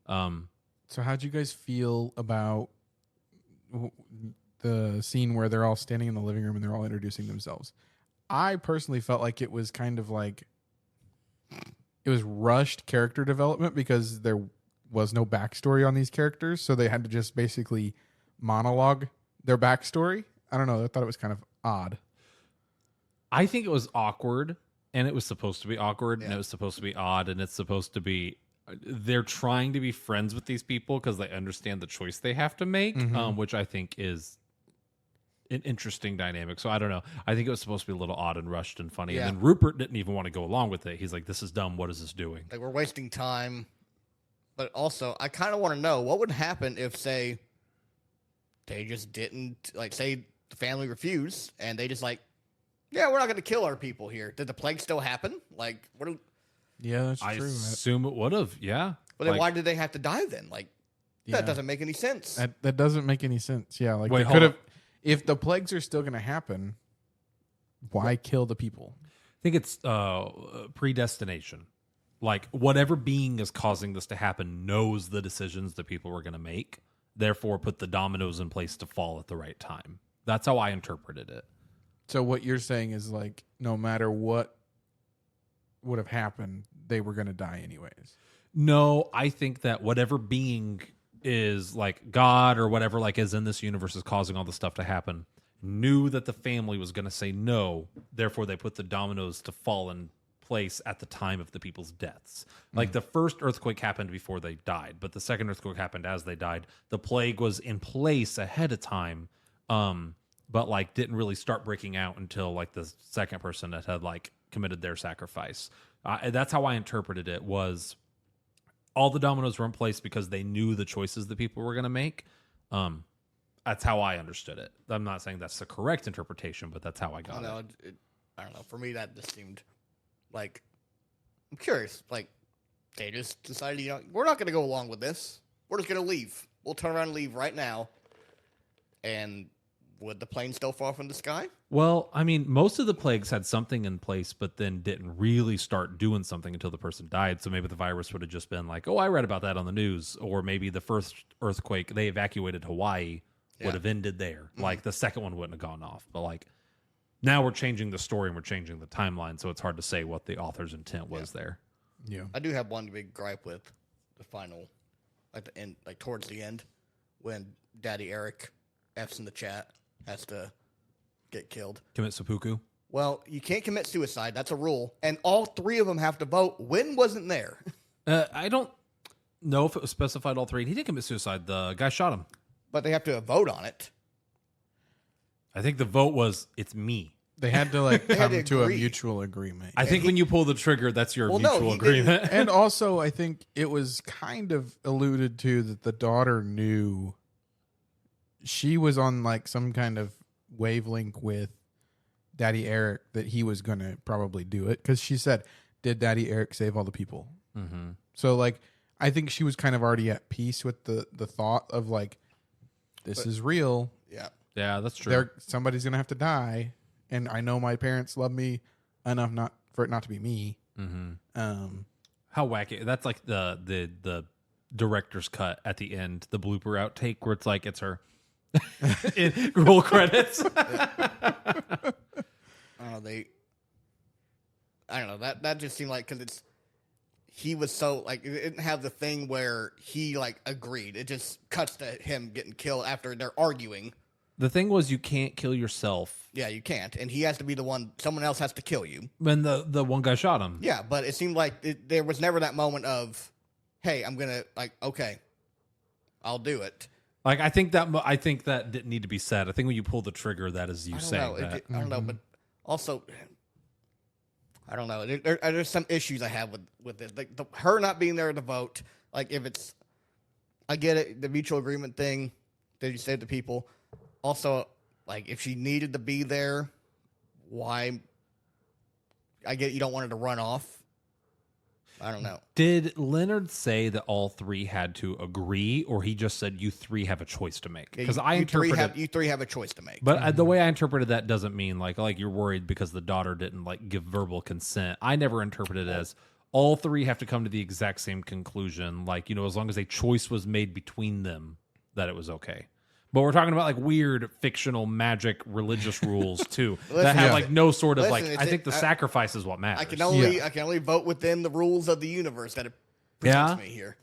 So how'd you guys feel about the scene where they're all standing in the living room and they're all introducing themselves? I personally felt like it was kind of like it was rushed character development because there was no backstory on these characters, so they had to just basically monologue their backstory. I don't know. I thought it was kind of odd. I think it was awkward, and it was supposed to be awkward, and Yeah. it was supposed to be odd, and it's supposed to be. They're trying to be friends with these people because they understand the choice they have to make, which I think is an interesting dynamic. So I don't know. I think it was supposed to be a little odd and rushed and funny. Yeah. And then Rupert didn't even want to go along with it. He's like, "This is dumb. What is this doing?" Like, we're wasting time. But also, I kind of want to know what would happen if, say, they just didn't, like, say the family refused and they just, like, yeah, we're not going to kill our people here. Did the plague still happen? Like, what? Yeah, that's I true. assume it would have. Yeah. But then Like, why did they have to die then? Like, Yeah. that doesn't make any sense. That doesn't make any sense. Yeah, like Wait, they hold could have. on. If the plagues are still going to happen, why kill the people? I think it's predestination. Like, whatever being is causing this to happen knows the decisions that people were going to make, therefore put the dominoes in place to fall at the right time. That's how I interpreted it. So what you're saying is like, no matter what would have happened, they were going to die anyways. No, I think that whatever being is like God or whatever like is in this universe is causing all the stuff to happen, knew that the family was going to say no, therefore they put the dominoes to fall in place at the time of the people's deaths. Like the first earthquake happened before they died, but the second earthquake happened as they died. The plague was in place ahead of time, but like didn't really start breaking out until like the second person that had like committed their sacrifice. That's how I interpreted it. Was all the dominoes were in place because they knew the choices that people were going to make. That's how I understood it. I'm not saying that's the correct interpretation, but that's how I got it. I don't know. For me, that just seemed like, I'm curious. Like, they just decided, you know, we're not going to go along with this. We're just going to leave. We'll turn around and leave right now. And would the plane still fall from the sky? Well, I mean, most of the plagues had something in place, but then didn't really start doing something until the person died. So maybe the virus would have just been like, oh, I read about that on the news. Or maybe the first earthquake, they evacuated Hawaii, would have ended there. Like the second one wouldn't have gone off. But like now we're changing the story and we're changing the timeline. So it's hard to say what the author's intent was there. Yeah. I do have one big gripe with the final, like the end, like towards the end, when Daddy Eric F's in the chat has to get killed. Commit seppuku. Well, you can't commit suicide. That's a rule. And all three of them have to vote. Wynn wasn't there. I don't know if it was specified all three. He did commit suicide. The guy shot him. But they have to vote on it. I think the vote was, it's me. They had to like They had come to to a agree. mutual agreement. I think when you pull the trigger, that's your Well, no, mutual he didn't. agreement. And also, I think it was kind of alluded to that the daughter knew she was on like some kind of wavelength with Daddy Eric that he was going to probably do it because she said, "Did Daddy Eric save all the people?" Mm-hmm. So like, I think she was kind of already at peace with the thought of like, this is real. Yeah. Yeah, that's true. Somebody's going to have to die, and I know my parents love me enough not for it not to be me. Mm-hmm. How wacky. That's like the director's cut at the end, the blooper outtake where it's like it's her in roll credits. I don't know. That just seemed like, because he was so like, it didn't have the thing where he like agreed. It just cuts to him getting killed after they're arguing. The thing was, you can't kill yourself. Yeah, you can't, and he has to be the one. Someone else has to kill you. When the one guy shot him. Yeah, but it seemed like there was never that moment of, "Hey, I'm gonna okay, I'll do it." Like I think that didn't need to be said. I think when you pull the trigger, that is you saying that. I don't know, but also, I don't know. There's some issues I have with it. Like her not being there to vote. Like if it's, I get it, the mutual agreement thing. Did you save the people? Also, like if she needed to be there, why? I get you don't want her to run off. I don't know. Did Leonard say that all three had to agree, or he just said you three have a choice to make? Because I interpreted you three have a choice to make. But the way I interpreted that doesn't mean like you're worried because the daughter didn't like give verbal consent. I never interpreted it as all three have to come to the exact same conclusion. Like, you know, as long as a choice was made between them, that it was okay. But we're talking about like weird fictional magic religious rules too that have like no sort of like. I think the sacrifice is what matters. I can only vote within the rules of the universe that it presents me here.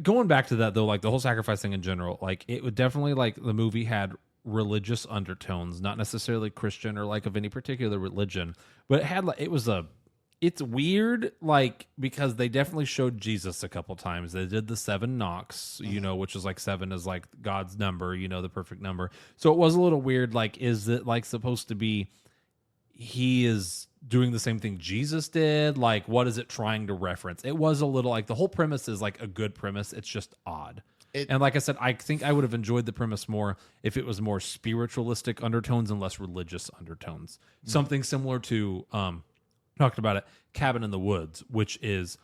Going back to that though, like the whole sacrifice thing in general, like it would definitely like the movie had religious undertones, not necessarily Christian or like of any particular religion, but it had like it's weird, like, because they definitely showed Jesus a couple times. They did the 7 knocks, which is like 7 is like God's number, the perfect number. So it was a little weird. Like, is it like supposed to be he is doing the same thing Jesus did? Like, what is it trying to reference? It was a little like the whole premise is like a good premise. It's just odd. And like I said, I think I would have enjoyed the premise more if it was more spiritualistic undertones and less religious undertones. Something similar to, talked about it, Cabin in the Woods, which is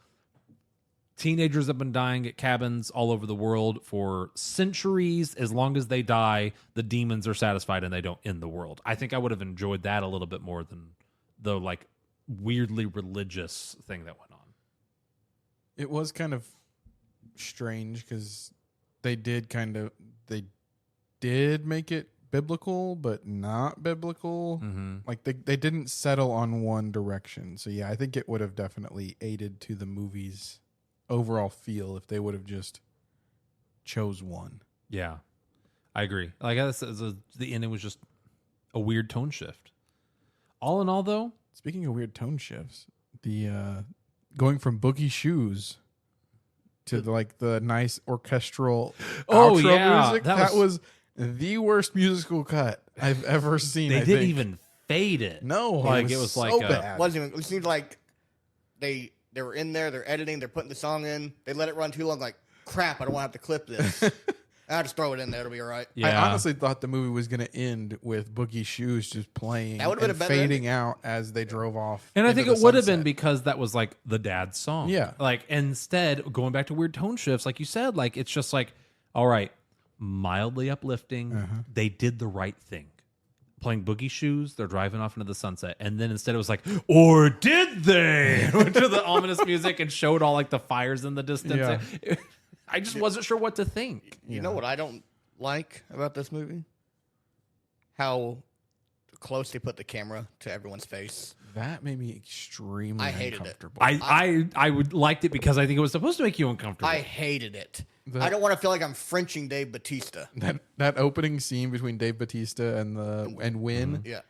teenagers have been dying at cabins all over the world for centuries. As long as they die, the demons are satisfied and they don't end the world. I think I would have enjoyed that a little bit more than the like weirdly religious thing that went on. It was kind of strange because they did make it biblical, but not biblical. Mm-hmm. Like they didn't settle on one direction. So yeah, I think it would have definitely aided to the movie's overall feel if they would have just chose one. Yeah, I agree. Like I said, the ending was just a weird tone shift. All in all, though, speaking of weird tone shifts, the going from Boogie Shoes to the nice orchestral outro music, that was the worst musical cut I've ever seen. They didn't even fade it. No, like it was so bad. It seemed like they were in there, they're editing, they're putting the song in, they let it run too long, like, crap, I don't want to have to clip this. I'll just throw it in there, it'll be all right. Yeah. I honestly thought the movie was going to end with Boogie Shoes just playing that would have been and a better fading out as they drove off. And I think it would have been because that was like the dad's song. Yeah. Like instead, going back to weird tone shifts, like you said, like it's just like, all right, mildly uplifting. They did the right thing. Playing Boogie Shoes, they're driving off into the sunset, and then instead it was like, or did they? Went to the ominous music and showed all like the fires in the distance. Yeah. I just wasn't sure what to think. You know what I don't like about this movie? How close they put the camera to everyone's face. That made me extremely uncomfortable. I would liked it because I think it was supposed to make you uncomfortable. I hated it. I don't want to feel like I'm Frenching Dave Bautista. That opening scene between Dave Bautista and Wynn. Yeah.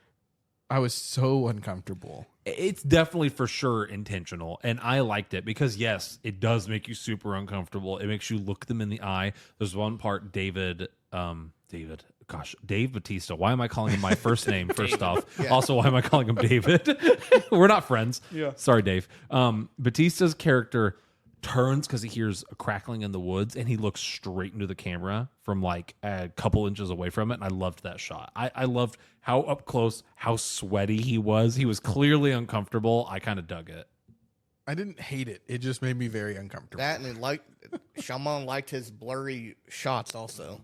I was so uncomfortable. It's definitely for sure intentional, and I liked it because, yes, it does make you super uncomfortable. It makes you look them in the eye. There's one part, Dave Bautista. Why am I calling him my first name, first off? Yeah. Also, why am I calling him David? We're not friends. Yeah. Sorry, Dave. Bautista's character turns because he hears a crackling in the woods, and he looks straight into the camera from like a couple inches away from it, and I loved that shot. I loved how up close, how sweaty he was. He was clearly uncomfortable. I kind of dug it. I didn't hate it. It just made me very uncomfortable. That and Shyamalan liked his blurry shots also.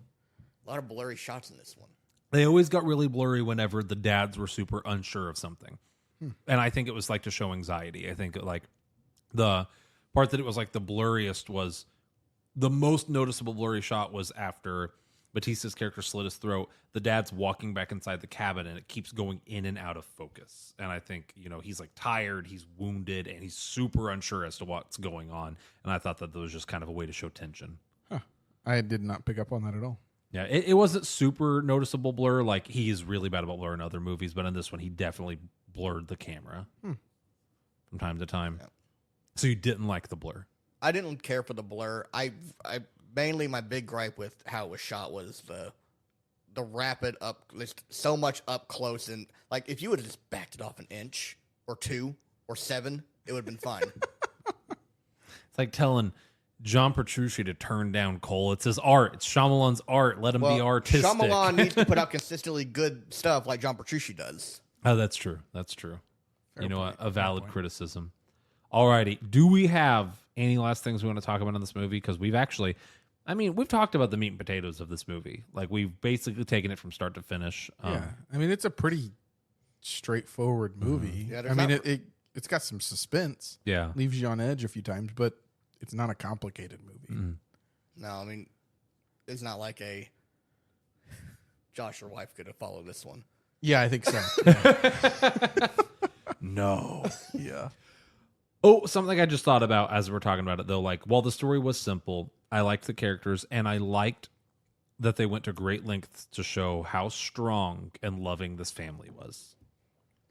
A lot of blurry shots in this one. They always got really blurry whenever the dads were super unsure of something. And I think it was like to show anxiety. I think like the part that it was like the blurriest was the most noticeable blurry shot was after Batista's character slit his throat. The dad's walking back inside the cabin and it keeps going in and out of focus. And I think, he's like tired, he's wounded, and he's super unsure as to what's going on. And I thought that was just kind of a way to show tension. Huh. I did not pick up on that at all. Yeah, it wasn't super noticeable blur. Like, he is really bad about blur in other movies, but in this one, he definitely blurred the camera from time to time. Yeah. So you didn't like the blur? I didn't care for the blur. I mainly my big gripe with how it was shot was the rapid up, so much up close, and like if you would have just backed it off an inch or 2 or 7, it would have been fine. It's like telling John Petrucci to turn down Cole. It's his art. It's Shyamalan's art. Let him be artistic. Shyamalan needs to put out consistently good stuff like John Petrucci does. Oh, that's true. That's true. Fair point. A valid criticism. Alrighty. Do we have any last things we want to talk about in this movie? Because we've talked about the meat and potatoes of this movie. Like, we've basically taken it from start to finish. Yeah. It's a pretty straightforward movie. Yeah, it's got some suspense. Yeah. Leaves you on edge a few times, but it's not a complicated movie. No, it's not like a Josh, your wife could have followed this one. Yeah, I think so. Yeah. No. Yeah. Oh, something I just thought about as we're talking about it, though. Like, while the story was simple, I liked the characters, and I liked that they went to great lengths to show how strong and loving this family was.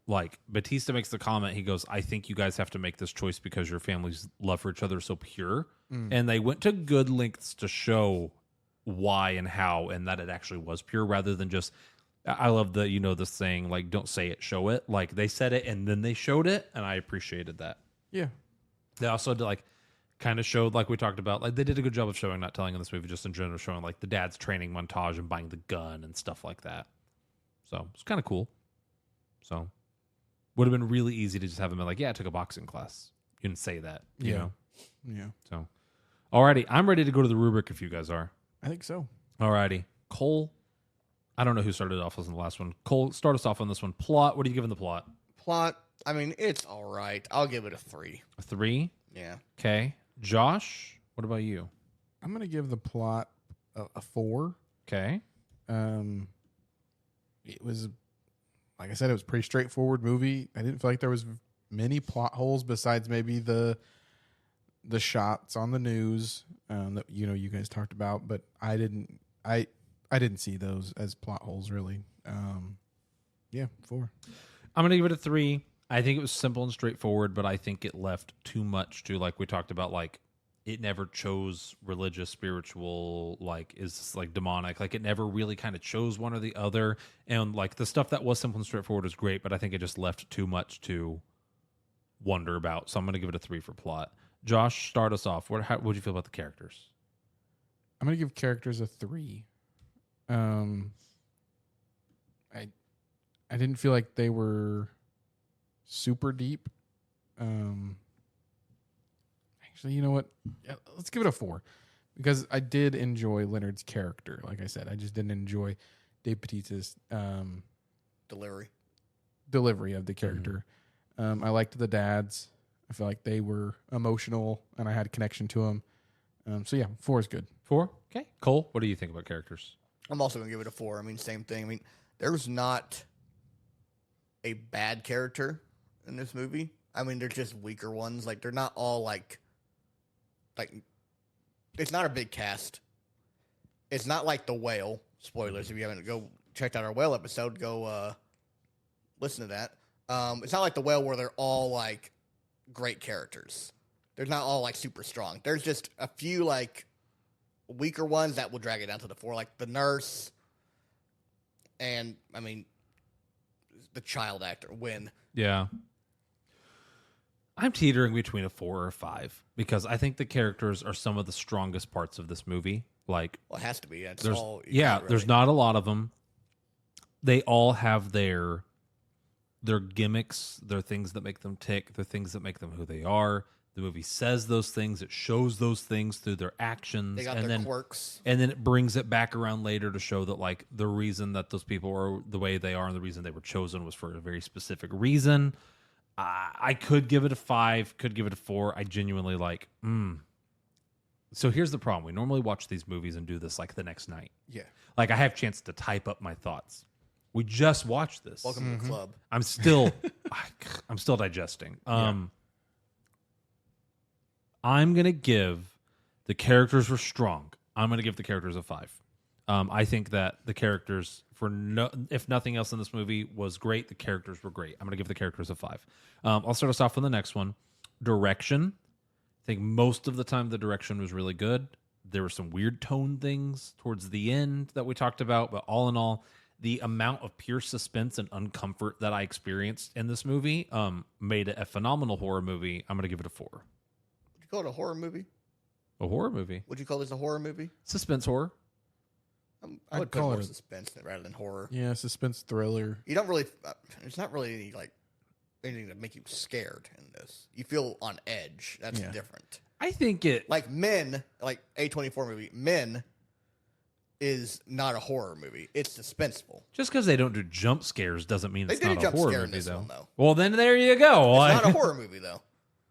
Like, Batista makes the comment, he goes, I think you guys have to make this choice because your family's love for each other is so pure. And they went to good lengths to show why and how, and that it actually was pure rather than just, I love the, this saying, like, don't say it, show it. Like, they said it and then they showed it, and I appreciated that. Yeah. They also did, like, kind of showed, like we talked about, like, they did a good job of showing, not telling in this movie, just in general, showing, like, the dad's training montage and buying the gun and stuff like that. So, it's kind of cool. So, would have been really easy to just have him be like, yeah, I took a boxing class. You didn't say that, you know? Yeah. So, alrighty, I'm ready to go to the rubric if you guys are. I think so. Alrighty. Cole, I don't know who started off on the last one. Cole, start us off on this one. Plot, what are you giving the plot? Plot, I mean, it's all right. I'll give it a 3. A 3? Yeah. Okay. Josh, what about you? I'm going to give the plot a 4. Okay. It was, like I said, it was a pretty straightforward movie. I didn't feel like there was many plot holes besides maybe the shots on the news that you guys talked about, but I didn't see those as plot holes really. 4. I'm going to give it a 3. I think it was simple and straightforward, but I think it left too much to, like we talked about, like it never chose religious, spiritual, like is this like demonic. Like it never really kind of chose one or the other. And like the stuff that was simple and straightforward was great, but I think it just left too much to wonder about. So I'm going to give it a 3 for plot. Josh, start us off. What do you feel about the characters? I'm going to give characters a 3. I didn't feel like they were super deep. Actually, you know what? Yeah, let's give it a 4 because I did enjoy Leonard's character. Like I said, I just didn't enjoy Dave Bautista's delivery of the character. Mm-hmm. I liked the dads. I feel like they were emotional and I had a connection to them. So yeah, 4 is good. 4? Okay. Cole, what do you think about characters? I'm also going to give it a 4. I mean, same thing. I mean, there's not a bad character in this movie. I mean, they're just weaker ones. Like, they're not all like, it's not a big cast. It's not like The Whale. Spoilers, if you haven't checked out our Whale episode, go listen to that. It's not like The Whale where they're all like great characters. They're not all like super strong. There's just a few like weaker ones that will drag it down to the 4, like the nurse and, I mean, the child actor, Win. Yeah. I'm teetering between a 4 or a 5 because I think the characters are some of the strongest parts of this movie. Like, well, it has to be. That's there's, all. Yeah, there's not a lot of them. They all have their gimmicks, their things that make them tick, their things that make them who they are. The movie says those things. It shows those things through their actions. They got and their then, quirks. And then it brings it back around later to show that, like, the reason that those people are the way they are and the reason they were chosen was for a very specific reason. I could give it a 5, could give it a 4. I genuinely like, So here's the problem. We normally watch these movies and do this, like, the next night. Yeah. Like, I have a chance to type up my thoughts. We just watched this. Welcome to the club. I'm still digesting. I'm going to give the characters were strong. I'm going to give the characters a 5. I think that the characters, if nothing else in this movie, was great. The characters were great. I'm going to give the characters a 5. I'll start us off on the next one. Direction. I think most of the time the direction was really good. There were some weird tone things towards the end that we talked about, but all in all, the amount of pure suspense and uncomfort that I experienced in this movie made it a phenomenal horror movie. I'm going to give it a 4. Would you call it a horror movie? A horror movie? Would you call this a horror movie? Suspense horror. I would put more suspense rather than horror. Yeah, suspense thriller. You don't really. There's not really any like anything to make you scared in this. You feel on edge. That's different. I think it like Men, like A24 movie. Men is not a horror movie. It's suspenseful. Just because they don't do jump scares doesn't mean it's not a horror movie, though. Though. Well, then there you go. It's not a horror movie, though.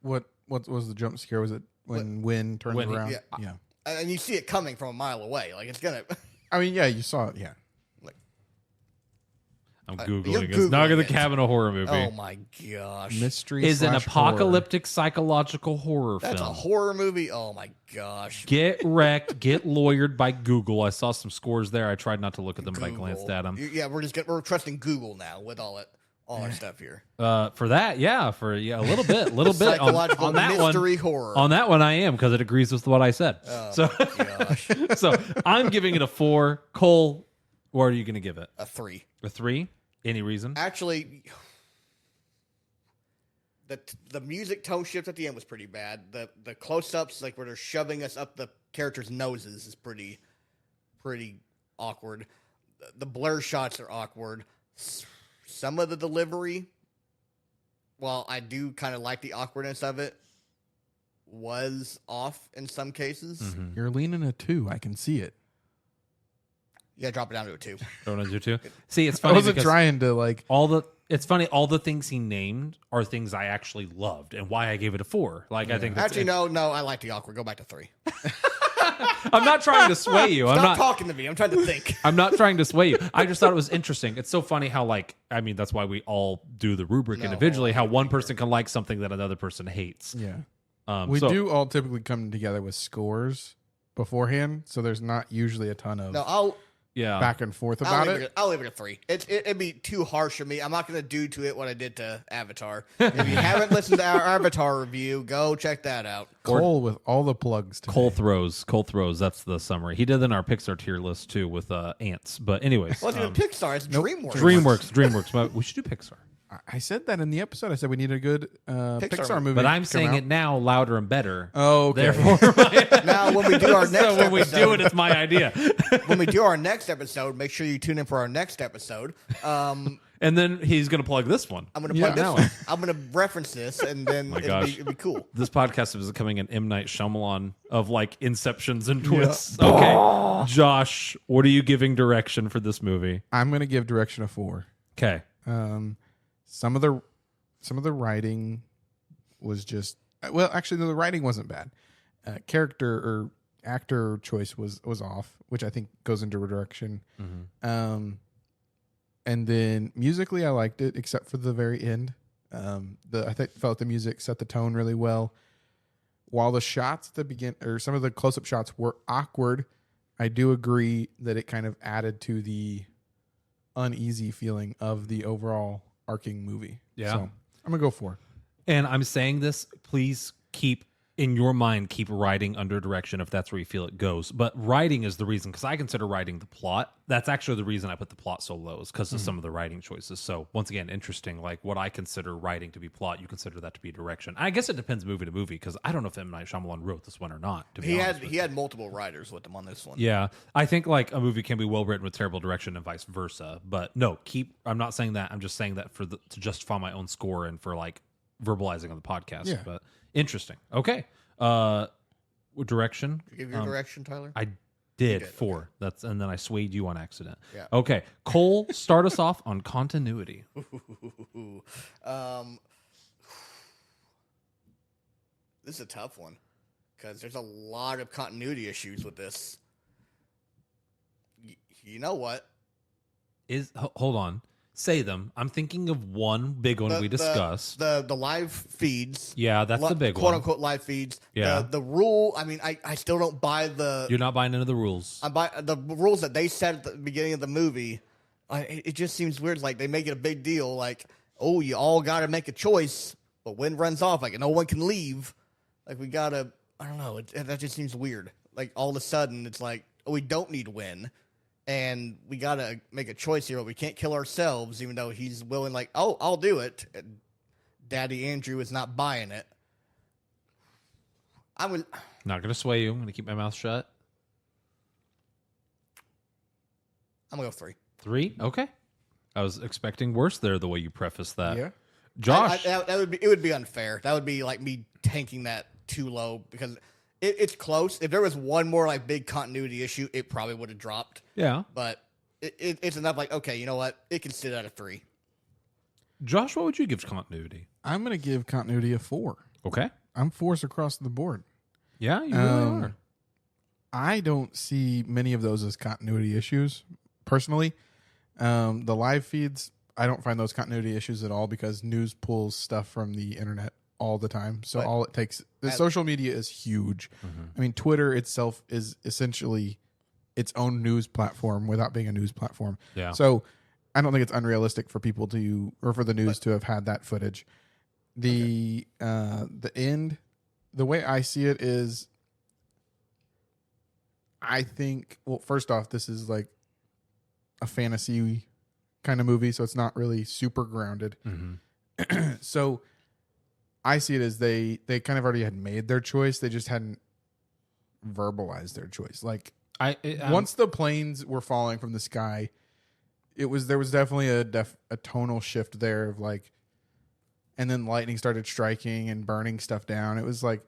What was the jump scare? Was it when Win turns around? Yeah. And you see it coming from a mile away. Like, it's gonna. I mean, yeah, you saw it. Yeah. I'm you're Googling. Is Nog of the Googling it. Cabin a horror movie? Oh my gosh. Mystery Is an / horror. apocalyptic psychological horror That's a film. horror movie? Oh my gosh. Get wrecked, get lawyered by Google. I saw some scores there. I tried not to look at them, but I glanced at them. Yeah, we're trusting Google now with all our stuff here. For that, yeah, a little bit, Psychological on that mystery one. horror. On that one, I am because it agrees with what I said. Oh So, my gosh. so I'm giving it a 4. Cole, what are you going to give it? A 3. A 3? Any reason? Actually, the music tone shift at the end was pretty bad. The close ups, like where they're shoving us up the characters' noses, is pretty awkward. The blur shots are awkward. Some of the delivery, while I do kind of like the awkwardness of it, was off in some cases. Mm-hmm. You're leaning a 2. I can see it. You gotta drop it down to a 2. Don't do 2. See, it's I funny wasn't because trying to like. it's funny. All the things he named are things I actually loved, and why I gave it a 4. Like I think that's, Actually, no, I like the awkward. Go back to 3. I'm not trying to sway you. I'm Stop not talking to me. I'm trying to think. I'm not trying to sway you. I just thought it was interesting. It's so funny how, like, I mean, that's why we all do the rubric individually, how one person can like something that another person hates. Yeah. We do all typically come together with scores beforehand, so there's not usually a ton of back and forth about it. I'll leave it a 3. It'd be too harsh for me. I'm not going to do to it what I did to Avatar. If you haven't listened to our Avatar review, go check that out. Cole with all the plugs today. Cole throws. That's the summary. He did in our Pixar tier list too with ants. But anyways, Well, it's even Pixar. It's DreamWorks. DreamWorks. But we should do Pixar. I said that in the episode. I said we need a good Pixar movie. But I'm to come saying out. it now louder and better. Oh, okay. Therefore, Now, when we do our next so when we episode, do it, it's my idea. when we do our next episode, make sure you tune in for our next episode. And then he's going to plug this one. I'm going to plug this one. I'm going to reference this, and then it'll be cool. This podcast is becoming an M Knight Shangurlongs of like inceptions and twists. Okay, Josh, what are you giving direction for this movie? I'm going to give direction a 4. Okay, Some of the writing was just actually the writing wasn't bad. Character or actor choice was off, which I think goes into direction. Mm-hmm. And then musically, I liked it except for the very end. I felt the music set the tone really well. While the shots at the begin or some of the close up shots were awkward, I do agree that it kind of added to the uneasy feeling of the overall arcing movie. Yeah. So I'm gonna go 4. and I'm saying this, please keep in your mind, keep writing under direction if that's where you feel it goes. But writing is the reason, because I consider writing the plot. That's actually the reason I put the plot so low, is because of some of the writing choices. So once again, interesting. Like what I consider writing to be plot, you consider that to be direction. I guess it depends movie to movie, because I don't know if M Night Shyamalan wrote this one or not. To be honest with He had multiple writers with him on this one. yeah, I think like a movie can be well written with terrible direction and vice versa. But no, I'm not saying that. I'm just saying that to justify my own score and for like verbalizing on the podcast. Yeah. But interesting. Okay. Direction. Give your direction, Tyler. I did 4. Okay. And then I swayed you on accident. Yeah. Okay. Cole, start us off on continuity. This is a tough one because there's a lot of continuity issues with this. You know what? Hold on. Say them. I'm thinking of one big one we discussed. The live feeds. Yeah, that's the big quote one. Unquote live feeds. Yeah. The rule, I mean, I still don't buy the... You're not buying into the rules. I buy the rules that they set at the beginning of the movie. It just seems weird. Like, they make it a big deal. Like, oh, you all got to make a choice, but when runs off, like, no one can leave. Like, we got to... I don't know. That just seems weird. Like, all of a sudden, it's like, oh, we don't need Win. And we got to make a choice here, but we can't kill ourselves, even though he's willing, like, oh, I'll do it. And Daddy Andrew is not buying it. I would... Not going to sway you. I'm going to keep my mouth shut. I'm going to go 3. 3? Okay. I was expecting worse there, the way you prefaced that. Yeah. Josh. It would be unfair. That would be like me tanking that too low because it's close. If there was one more like big continuity issue, it probably would have dropped. Yeah. But it's enough like, okay, you know what? It can sit at a 3. Josh, what would you give continuity? I'm going to give continuity a 4. Okay. I'm 4s across the board. Yeah, you really are. I don't see many of those as continuity issues, personally. The live feeds, I don't find those continuity issues at all because news pulls stuff from the internet all the time. So But all it takes, the social media is huge. I mean, Twitter itself is essentially its own news platform without being a news platform. Yeah. So I don't think it's unrealistic for people to, or for the news to have had that footage. The end, the way I see it is, I think, well, first off, this is like a fantasy kind of movie, so it's not really super grounded. So I see it as they kind of already had made their choice. They just hadn't verbalized their choice. Like once the planes were falling from the sky, there was definitely a tonal shift there of like, and then lightning started striking and burning stuff down. It was like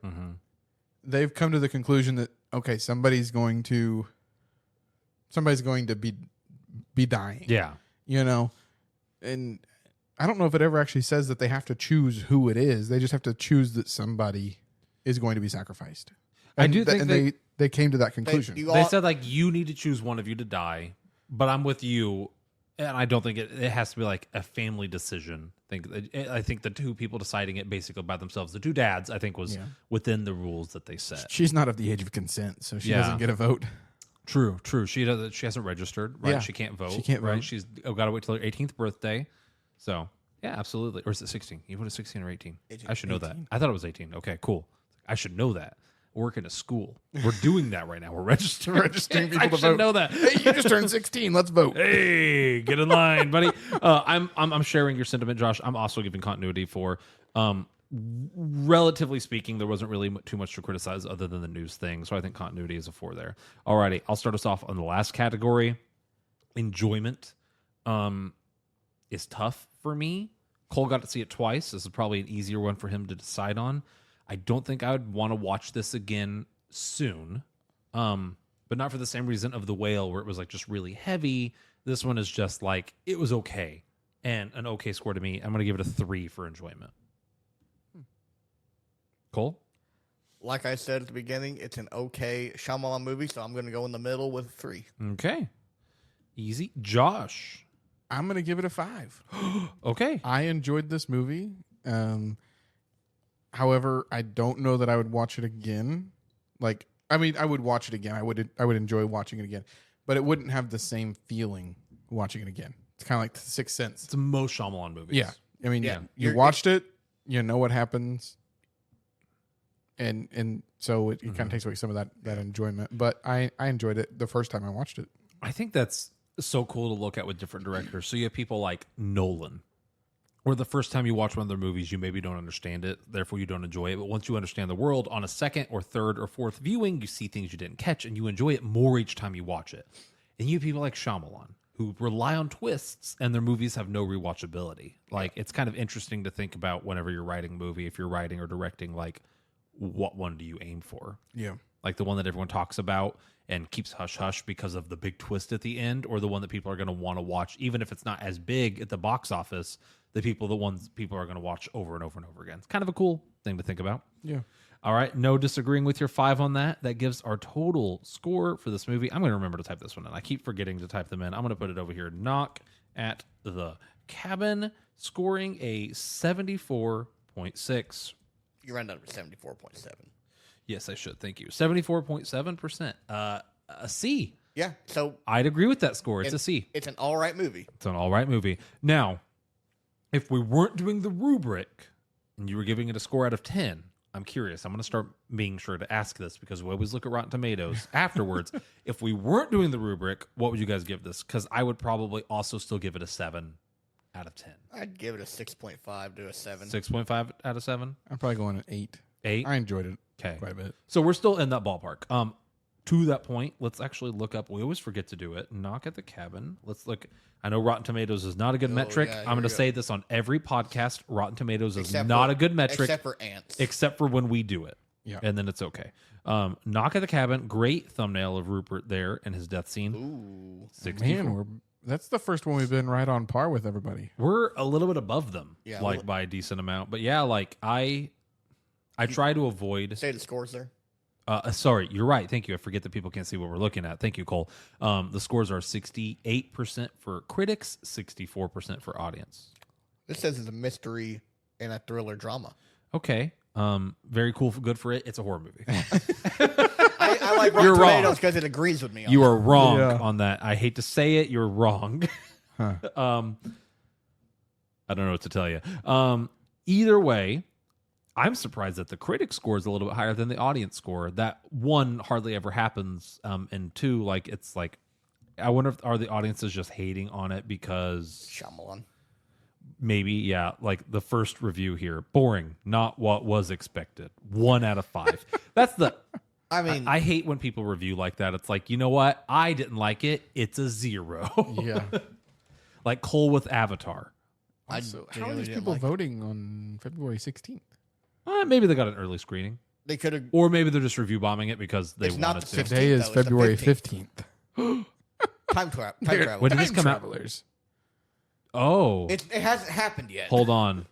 they've come to the conclusion that okay, somebody's going to be dying. Yeah. You know, and I don't know if it ever actually says that they have to choose who it is. They just have to choose that somebody is going to be sacrificed. And I do think they came to that conclusion. They said like you need to choose one of you to die, but I'm with you, and I don't think it has to be like a family decision. I think the two people deciding it basically by themselves, the two dads, I think was within the rules that they set. She's not of the age of consent, so she doesn't get a vote. True. She doesn't. She hasn't registered, right? Yeah. She can't vote. She can't right? vote. She's got to wait till her 18th birthday. So yeah, absolutely. Or is it 16? You voted 16 or 18? 18. I should know that. I thought it was 18. Okay, cool. I should know that. Work in a school. We're doing that right now. We're registering Registering people I to should vote. know that. Hey, you just turned 16. Let's vote. Hey, get in line, buddy. I'm sharing your sentiment, Josh. I'm also giving continuity for. Relatively speaking, there wasn't really too much to criticize other than the news thing. So I think continuity is a 4 there. Alrighty, I'll start us off on the last category. Enjoyment is tough for me. Cole got to see it twice. This is probably an easier one for him to decide on. I don't think I would want to watch this again soon. But not for the same reason of The Whale, where it was like just really heavy. This one is just like, it was okay. And an okay score to me. I'm going to give it a 3 for enjoyment. Cole? Like I said at the beginning, it's an okay Shyamalan movie, so I'm going to go in the middle with 3. Okay. Easy. Josh? I'm going to give it a 5. Okay. I enjoyed this movie. However, I don't know that I would watch it again. Like, I mean, I would watch it again. I would enjoy watching it again, but it wouldn't have the same feeling watching it again. It's kind of like The Sixth Sense. It's the most Shyamalan movies. Yeah. I mean, Yeah. you watched it, you know what happens. And so it kind of takes away some of that enjoyment. But I enjoyed it the first time I watched it. I think that's so cool to look at with different directors. So you have people like Nolan, where the first time you watch one of their movies, you maybe don't understand it, therefore you don't enjoy it. But once you understand the world, on a second or third or fourth viewing, you see things you didn't catch, and you enjoy it more each time you watch it. And you have people like Shyamalan, who rely on twists, and their movies have no rewatchability. Like, it's kind of interesting to think about whenever you're writing a movie, if you're writing or directing, like, what one do you aim for? Yeah. Like the one that everyone talks about and keeps hush-hush because of the big twist at the end, or the one that people are going to want to watch, even if it's not as big at the box office, the ones people are going to watch over and over and over again. It's kind of a cool thing to think about. Yeah. All right, no disagreeing with your 5 on that. That gives our total score for this movie. I'm going to remember to type this one in. I keep forgetting to type them in. I'm going to put it over here. Knock at the Cabin, scoring a 74.6. You round up to 74.7. Yes, I should. Thank you. 74.7%. A C. Yeah, so I'd agree with that score. It's a C. it's an all right movie. It's an all right movie. Now, if we weren't doing the rubric and you were giving it a score out of 10, I'm curious. I'm going to start being sure to ask this because we always look at Rotten Tomatoes afterwards. If we weren't doing the rubric, what would you guys give this? Because I would probably also still give it a 7 out of 10. I'd give it a 6.5 to a 7. 6.5 out of 7? I'm probably going at 8. 8? I enjoyed it Okay. quite a bit. So we're still in that ballpark. To that point, let's actually look up. We always forget to do it. Knock at the Cabin. Let's look. I know Rotten Tomatoes is not a good metric. yeah, I'm going to here we say this on every podcast. Rotten Tomatoes is Except not for- a good metric, Except for ants. except for when we do it. Yeah. And then it's okay. Knock at the Cabin. Great thumbnail of Rupert there and his death scene. Ooh. 64. Man, that's the first one we've been right on par with everybody. We're a little bit above them, Yeah, like by a decent amount. But yeah, like I try to avoid. Say the scores there. Sorry, you're right. Thank you. I forget that people can't see what we're looking at. Thank you, Cole. The scores are 68% for critics, 64% for audience. This says it's a mystery and a thriller drama. Okay. Very cool. Good for it. It's a horror movie. I like Rotten You're wrong. Tomatoes because it agrees with me. You are wrong Yeah. on that. I hate to say it. You're wrong. Huh. I don't know what to tell you. Either way, I'm surprised that the critic score is a little bit higher than the audience score. That one hardly ever happens. And two, like it's like, I wonder if are the audiences just hating on it because Shyamalan. maybe, yeah, like the first review here, boring, not what was expected. 1 out of 5. That's the. I mean, I hate when people review like that. It's like, you know what? I didn't like it. It's a 0. Yeah. Like Cole with Avatar. So how are genuinely these didn't people like it. voting on February 16th? Maybe they got an early screening. they could have. Or maybe they're just review bombing it because they It's not wanted the to. 16th. Today is though, it's the February 15th. 15th. Time travel. When did this Time come out? travelers. Oh, It hasn't happened yet. hold on.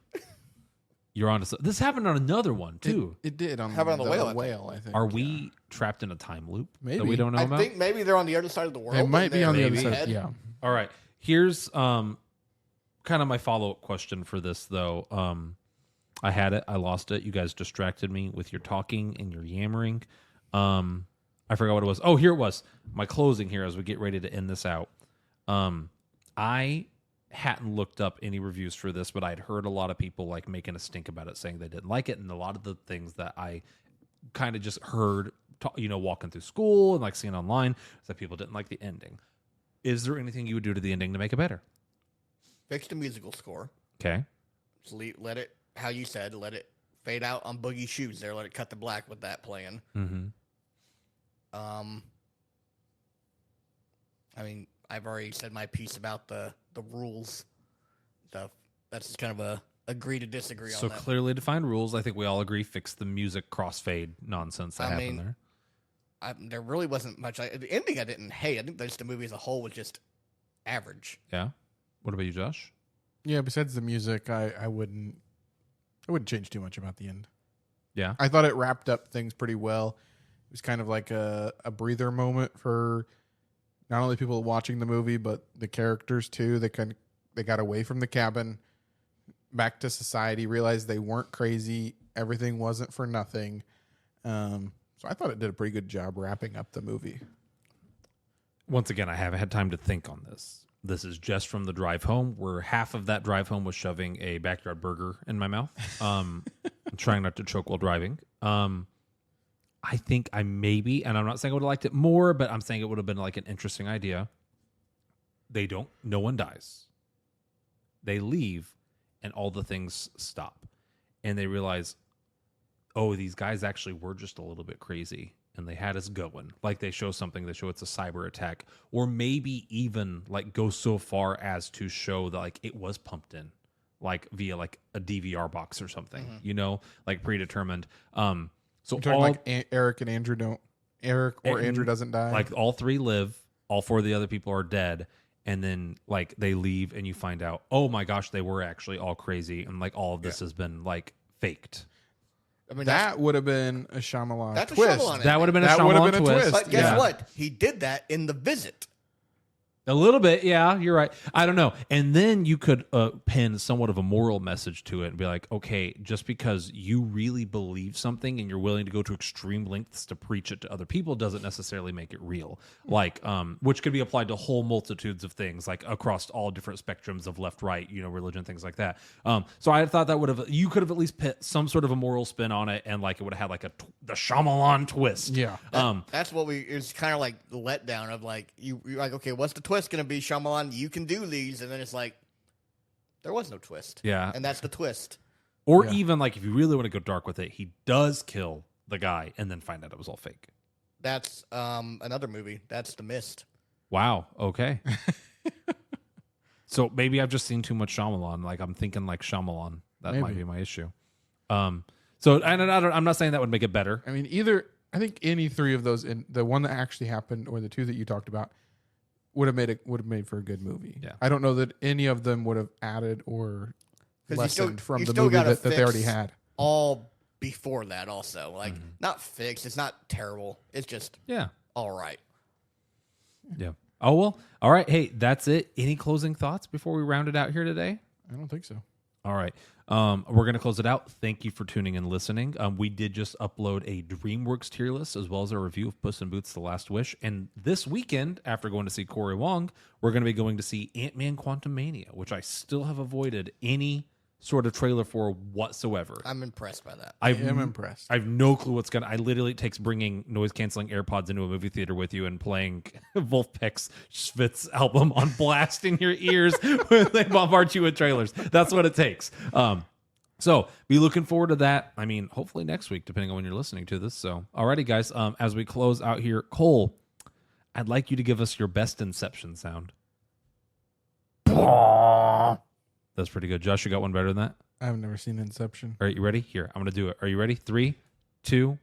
You're on to this happened on another one too. It did on How about on the the whale, I think. Are we trapped in a time loop that Maybe. we don't know I about? think maybe they're on the other side of the world. It might be on the other maybe. side. Yeah. All right. Here's kind of my follow-up question for this though. I had it, I lost it. You guys distracted me with your talking and your yammering. I forgot what it was. Oh, here it was. My closing here as we get ready to end this out. I hadn't looked up any reviews for this, but I'd heard a lot of people like making a stink about it, saying they didn't like it, and a lot of the things that I kind of just heard, walking through school and like seeing online, is that people didn't like the ending. Is there anything you would do to the ending to make it better? Fix the musical score. Okay. Just let it, how you said, let it fade out on Boogie's shoes there. Let it cut the black with that playing. Mm-hmm. I mean, I've already said my piece about the rules stuff. That's just kind of a agree to disagree So on that. clearly defined rules. I think we all agree. Fix the music crossfade nonsense that happened there. There really wasn't much. The ending I didn't hate. I think just the movie as a whole was just average. Yeah. What about you, Josh? Yeah, besides the music, I wouldn't change too much about the end. Yeah. I thought it wrapped up things pretty well. It was kind of like a breather moment for not only people watching the movie, but the characters too. They got away from the cabin, back to society, realized they weren't crazy. Everything wasn't for nothing. So I thought it did a pretty good job wrapping up the movie. Once again, I haven't had time to think on this. This is just from the drive home, where half of that drive home was shoving a backyard burger in my mouth. Trying not to choke while driving. I think I maybe, and I'm not saying I would have liked it more, but I'm saying it would have been like an interesting idea. No one dies. They leave and all the things stop. And they realize, oh, these guys actually were just a little bit crazy and they had us going. Like they show something, they show it's a cyber attack, or maybe even like go so far as to show that like it was pumped in, like via like a DVR box or something, like predetermined. So You're talking like Eric and Andrew Andrew doesn't die. Like all 3 live, all 4 of the other people are dead, and then like they leave and you find out, oh my gosh, they were actually all crazy and like all of this has been like faked. I mean, that would have been a Shyamalan that's a twist. Shyamalan That would have been a That would have Shyamalan been a twist. twist. But guess Yeah. what? He did that in The Visit. A little bit, yeah, you're right. I don't know. And then you could pin somewhat of a moral message to it and be like, okay, just because you really believe something and you're willing to go to extreme lengths to preach it to other people doesn't necessarily make it real. Like, which could be applied to whole multitudes of things, like across all different spectrums of left, right, religion, things like that. So I thought that you could have at least put some sort of a moral spin on it, and like it would have had like the Shyamalan twist. Yeah. That's what it's kind of like the letdown of like, you're like, okay, what's the twist going to be, Shyamalan? You can do these. And then it's like, there was no twist. Yeah. And that's the twist. Or Yeah. even like if you really want to go dark with it, he does kill the guy and then find out it was all fake. That's another movie. That's The Mist. Wow. Okay. So maybe I've just seen too much Shyamalan. Like I'm thinking like Shyamalan. That might Maybe. be my issue. So I'm not saying that would make it better. I mean, I think any 3 of those, in the one that actually happened or the 2 that you talked about, would have made for a good movie. Yeah. I don't know that any of them would have added or 'Cause you still- lessened from you the still movie gotta that they already fix had. All before that also. Like, not fixed. It's not terrible. It's just Yeah. all right. Yeah. Oh, well. All right. Hey, that's it. Any closing thoughts before we round it out here today? I don't think so. All right. We're going to close it out. Thank you for tuning and listening. We did just upload a DreamWorks tier list as well as a review of Puss in Boots: The Last Wish. And this weekend, after going to see Corey Wong, we're going to be going to see Ant-Man Quantumania, which I still have avoided any sort of trailer for whatsoever. I'm impressed by that. I am impressed. I have no clue what's going to... I literally, it takes bringing noise-canceling AirPods into a movie theater with you and playing Wolfpack's Schwitz album on blast in your ears when they bombard you with trailers. That's what it takes. So be looking forward to that. I mean, hopefully next week, depending on when you're listening to this. So, alrighty, guys. As we close out here, Cole, I'd like you to give us your best Inception sound. That's pretty good. Josh, you got one better than that? I've never seen Inception. All right, you ready? Here, I'm going to do it. Are you ready? 3, 2,